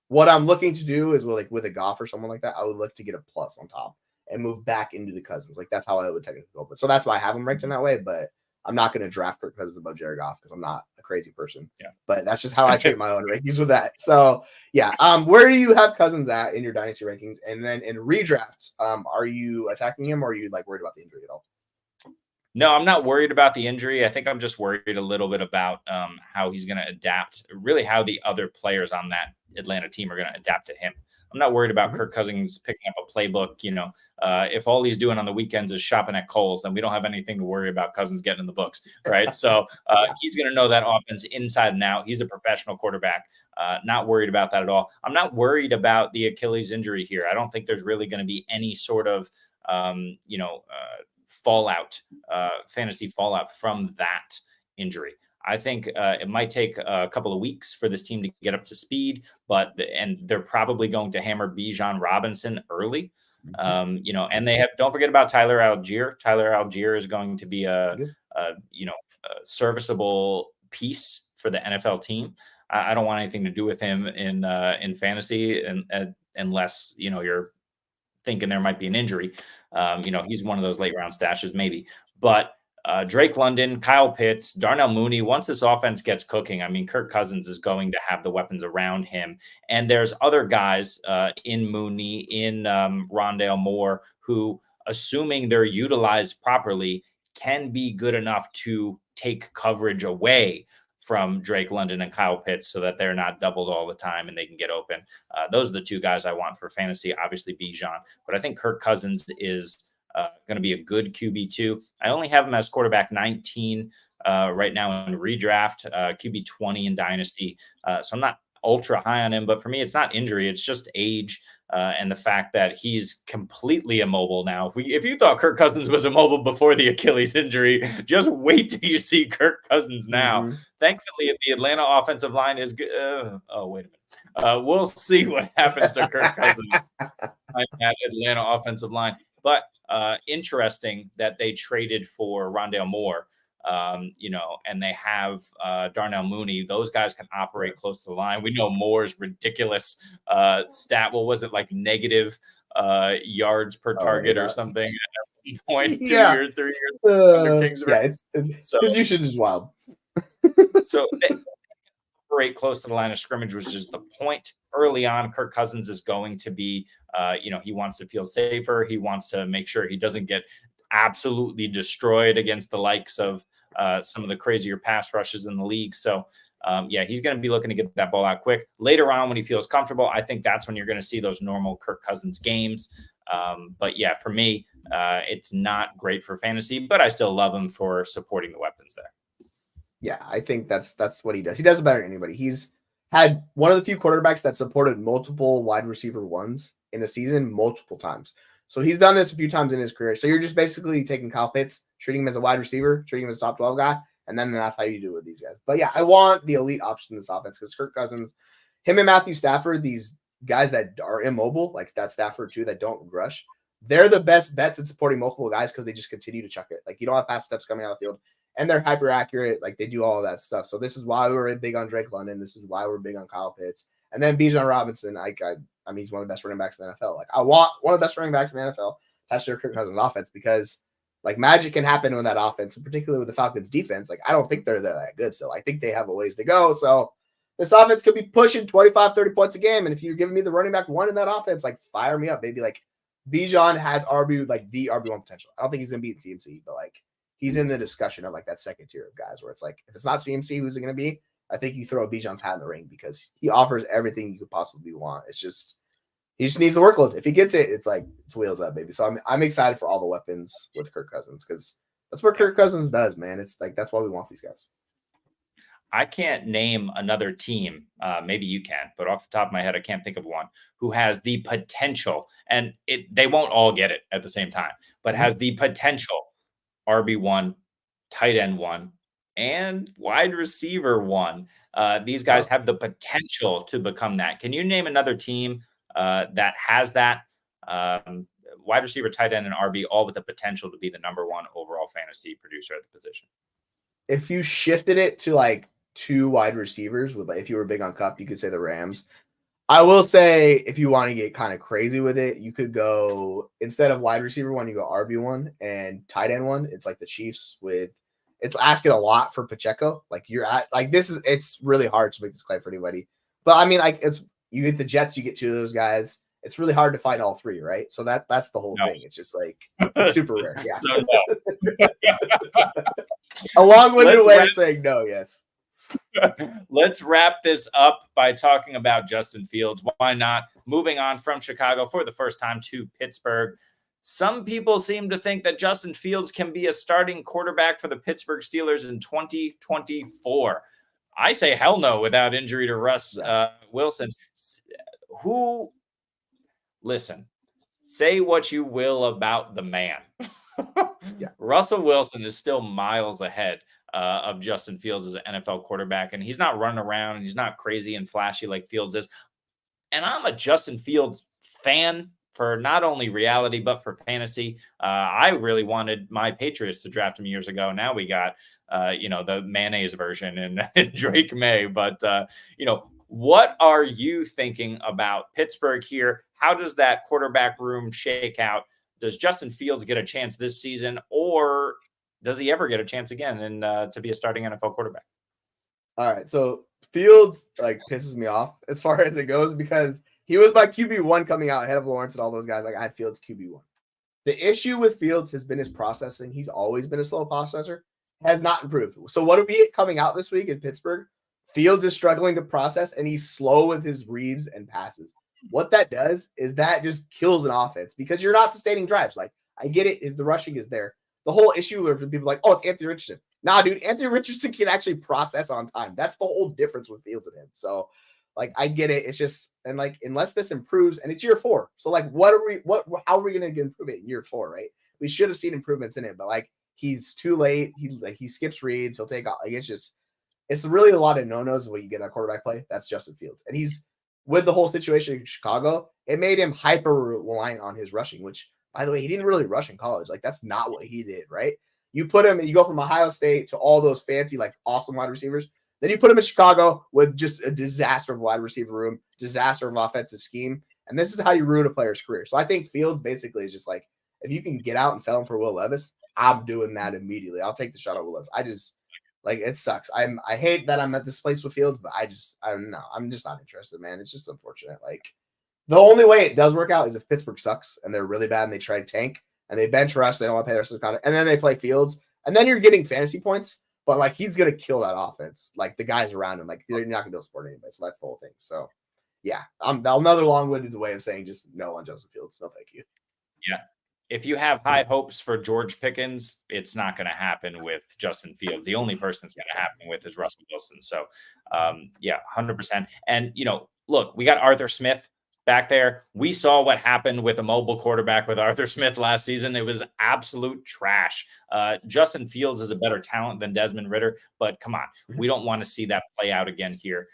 What I'm looking to do is with a Goff or someone like that, I would look to get a plus on top and move back into the Cousins. Like that's how I would technically go. But so that's why I have him ranked in that way. But I'm not going to draft Kirk Cousins above Jared Goff because I'm not a crazy person. Yeah. But that's just how I treat my own rankings with that. So yeah. Where do you have Cousins at in your dynasty rankings? And then in redrafts, are you attacking him or are you like worried about the injury at all? No, I'm not worried about the injury. I think I'm just worried a little bit about how he's going to adapt, really how the other players on that Atlanta team are going to adapt to him. I'm not worried about Kirk Cousins picking up a playbook. You know, if all he's doing on the weekends is shopping at Kohl's, then we don't have anything to worry about Cousins getting in the books, right? So he's going to know that offense inside and out. He's a professional quarterback. Not worried about that at all. I'm not worried about the Achilles injury here. I don't think there's really going to be any sort of, fallout, fantasy fallout from that injury. I think it might take a couple of weeks for this team to get up to speed, and they're probably going to hammer Bijan Robinson early. And they have, don't forget about Tyler Algier. Tyler Algier is going to be a serviceable piece for the NFL team. I don't want anything to do with him in fantasy unless, you're thinking there might be an injury. He's one of those late round stashes maybe, but Drake London, Kyle Pitts, Darnell Mooney, once this offense gets cooking, I mean, Kirk Cousins is going to have the weapons around him. And there's other guys in Mooney, in Rondale Moore, who, assuming they're utilized properly, can be good enough to take coverage away from Drake London and Kyle Pitts so that they're not doubled all the time and they can get open. Those are the two guys I want for fantasy, obviously Bijan. But I think Kirk Cousins is going to be a good QB2. I only have him as quarterback 19 right now in redraft, QB 20 in dynasty. So I'm not ultra high on him, but for me, it's not injury. It's just age and the fact that he's completely immobile now. If you thought Kirk Cousins was immobile before the Achilles injury, just wait till you see Kirk Cousins now. Thankfully, the Atlanta offensive line is good. Oh, wait a minute. We'll see what happens to Kirk Cousins on that Atlanta offensive line. But interesting that they traded for Rondale Moore, and they have Darnell Mooney. Those guys can operate close to the line. We know Moore's ridiculous stat. What was it, like negative yards per target or something at 1.2 years, 3 years under Kings. It's his usage is wild. So they operate close to the line of scrimmage, which is the point. Early on, Kirk Cousins is going to be, he wants to feel safer. He wants to make sure he doesn't get absolutely destroyed against the likes of some of the crazier pass rushes in the league. So, he's going to be looking to get that ball out quick. Later on, when he feels comfortable, I think that's when you're going to see those normal Kirk Cousins games. But for me, it's not great for fantasy, but I still love him for supporting the weapons there. Yeah, I think that's what he does. He does it better than anybody. He's had one of the few quarterbacks that supported multiple wide receiver ones in a season multiple times. So he's done this a few times in his career. So you're just basically taking Kyle Pitts, treating him as a wide receiver, treating him as a top 12 guy, and then that's how you do it with these guys. But I want the elite option in this offense because Kirk Cousins, him and Matthew Stafford, these guys that are immobile, like that Stafford too, that don't rush, they're the best bets at supporting multiple guys because they just continue to chuck it. Like you don't have pass steps coming out of the field. and they're hyper accurate. Like they do all of that stuff. So this is why we're big on Drake London. This is why we're big on Kyle Pitts. And then Bijan Robinson, I mean, he's one of the best running backs in the NFL. Like I want one of the best running backs in the NFL attached to their Kirk Cousins offense because like magic can happen with that offense, and particularly with the Falcons defense. Like I don't think they're that good. So I think they have a ways to go. So this offense could be pushing 25, 30 points a game. And if you're giving me the running back one in that offense, like fire me up, baby. Like Bijan has the RB1 potential. I don't think he's going to beat CMC, but like he's in the discussion of like that second tier of guys where it's like, if it's not CMC, who's it going to be? I think you throw Bijan's hat in the ring because he offers everything you could possibly want. It's just, he just needs the workload. If he gets it, it's like, it's wheels up, baby. So I'm excited for all the weapons with Kirk Cousins because that's what Kirk Cousins does, man. It's like, that's why we want these guys. I can't name another team, maybe you can, but off the top of my head, I can't think of one who has the potential, and they won't all get it at the same time, but has the potential RB1, tight end 1, and wide receiver 1. These guys have the potential to become that. Can you name another team that has that wide receiver, tight end, and RB, all with the potential to be the number 1 overall fantasy producer at the position? If you shifted it to like 2 wide receivers with, like, if you were big on Cup, you could say the Rams. I will say if you want to get kind of crazy with it, you could go instead of wide receiver 1, you go RB1 and tight end 1. It's like the Chiefs with, it's asking a lot for Pacheco. Like you're at like it's really hard to make this claim for anybody. But I mean, like you get the Jets, you get 2 of those guys. It's really hard to find all 3, right? So that's the whole thing. It's just like it's super rare. Yeah. So, no. A long-winded way of saying no, yes. Let's wrap this up by talking about Justin Fields. Why not? Moving on from Chicago for the first time to Pittsburgh. Some people seem to think that Justin Fields can be a starting quarterback for the Pittsburgh Steelers in 2024. I say hell no without injury to Russ Wilson. Listen, say what you will about the man. Yeah. Russell Wilson is still miles ahead of Justin Fields as an NFL quarterback, and he's not running around and he's not crazy and flashy like Fields is. And I'm a Justin Fields fan for not only reality but for fantasy. I really wanted my Patriots to draft him years ago. Now we got the mayonnaise version and Drake May. But what are you thinking about Pittsburgh here? How does that quarterback room shake out? Does Justin Fields get a chance this season, or does he ever get a chance again and to be a starting NFL quarterback? All right, so Fields like pisses me off as far as it goes because he was my QB1 coming out ahead of Lawrence and all those guys. Like I had Fields QB1. The issue with Fields has been his processing. He's always been a slow processor. Has not improved. So what are we coming out this week in Pittsburgh? Fields is struggling to process, and he's slow with his reads and passes. What that does is that just kills an offense because you're not sustaining drives. Like I get it if the rushing is there. The whole issue where people are like, oh, it's Anthony Richardson. Nah, dude, Anthony Richardson can actually process on time. That's the whole difference with Fields and him. So, like, I get it. It's just, and like, unless this improves, and it's year 4. So, like, how are we going to improve it in year 4, right? We should have seen improvements in it, but like, he's too late. He skips reads. He'll take off. Like, it's really a lot of no-nos when you get that quarterback play. That's Justin Fields. And he's, with the whole situation in Chicago, it made him hyper reliant on his rushing, which, by the way, he didn't really rush in college. Like, that's not what he did, right? You put him and you go from Ohio State to all those fancy, like, awesome wide receivers. Then you put him in Chicago with just a disaster of wide receiver room, disaster of offensive scheme. And this is how you ruin a player's career. So I think Fields basically is just like, if you can get out and sell him for Will Levis, I'm doing that immediately. I'll take the shot at Will Levis. Like, it sucks. I hate that I'm at this place with Fields, but I don't know. I'm just not interested, man. It's just unfortunate. Like, the only way it does work out is if Pittsburgh sucks and they're really bad and they try to tank and they bench Russ, they don't want to pay the rest of the contract, and then they play Fields, and then you're getting fantasy points, but like he's gonna kill that offense. Like the guys around him, like you're not gonna be able to support anybody. So that's the whole thing. So yeah, another long-winded way of saying just no on Joseph Fields. No, thank you. Yeah. If you have high hopes for George Pickens, it's not going to happen with Justin Fields. The only person it's going to happen with is Russell Wilson. So, yeah, 100%. And, look, we got Arthur Smith back there. We saw what happened with a mobile quarterback with Arthur Smith last season. It was absolute trash. Justin Fields is a better talent than Desmond Ridder, but come on, we don't want to see that play out again here.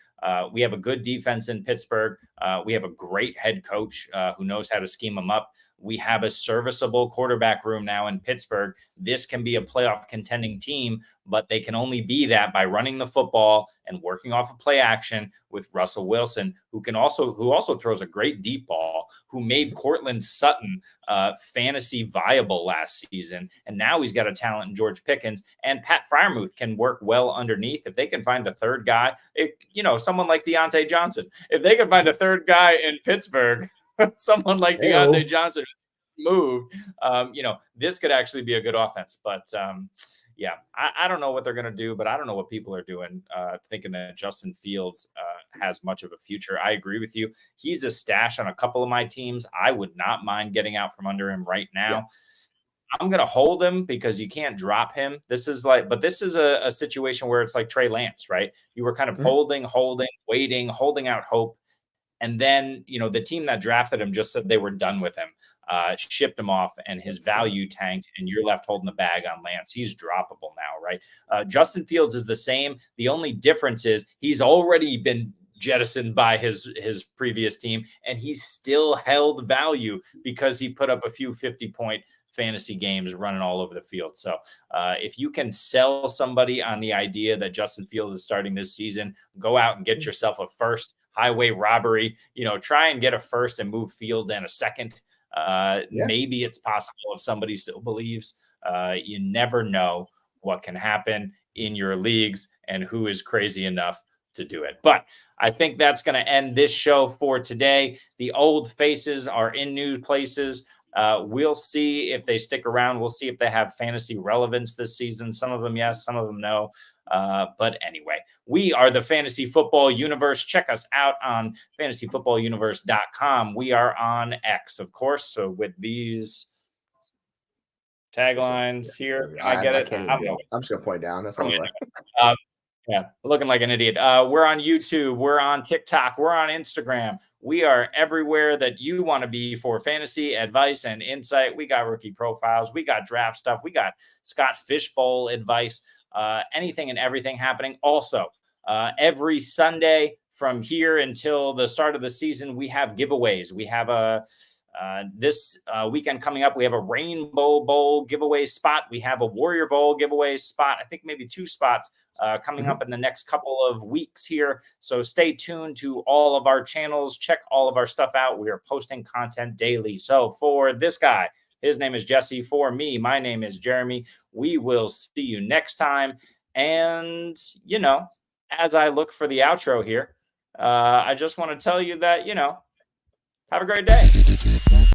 We have a good defense in Pittsburgh. We have a great head coach who knows how to scheme them up. We have a serviceable quarterback room now in Pittsburgh. This can be a playoff contending team, but they can only be that by running the football and working off of play action with Russell Wilson, who also throws a great deep ball, who made Cortland Sutton fantasy viable last season. And now he's got a talent in George Pickens, and Pat Freiermuth can work well underneath. If they can find a third guy, someone like Diontae Johnson, if they can find a third guy in Pittsburgh, someone like Diontae Johnson moved, this could actually be a good offense. But I don't know what they're going to do, but I don't know what people are doing, thinking that Justin Fields has much of a future. I agree with you. He's a stash on a couple of my teams. I would not mind getting out from under him right now. Yeah. I'm going to hold him because you can't drop him. This is a situation where it's like Trey Lance, right? You were kind of holding, waiting, holding out hope. And then, the team that drafted him just said they were done with him, shipped him off, and his value tanked, and you're left holding the bag on Lance. He's droppable now, right? Justin Fields is the same. The only difference is he's already been jettisoned by his previous team, and he's still held value because he put up a few 50-point fantasy games running all over the field. So if you can sell somebody on the idea that Justin Fields is starting this season, go out and get yourself a first. Highway robbery, try and get a first and move Fields and a second. Maybe it's possible if somebody still believes. You never know what can happen in your leagues and who is crazy enough to do it. But I think that's going to end this show for today. The old faces are in new places. We'll see if they stick around. We'll see if they have fantasy relevance this season. Some of them, yes, some of them, no. But anyway, we are the Fantasy Football Universe. Check us out on fantasyfootballuniverse.com. We are on X, of course. So with these taglines here, I get it. I'm just going to point down. That's all right. Yeah, looking like an idiot. We're on YouTube. We're on TikTok. We're on Instagram. We are everywhere that you want to be for fantasy advice and insight. We got rookie profiles. We got draft stuff. We got Scott Fishbowl advice. Anything and everything happening. Also, every Sunday from here until the start of the season, we have giveaways. We have this weekend coming up, we have a Rainbow Bowl giveaway spot. We have a Warrior Bowl giveaway spot. I think maybe 2 spots coming up in the next couple of weeks here. So stay tuned to all of our channels. Check all of our stuff out. We are posting content daily. So for this guy, his name is Jesse. For me, my name is Jeremy. We will see you next time. And, as I look for the outro here, I just want to tell you that, have a great day.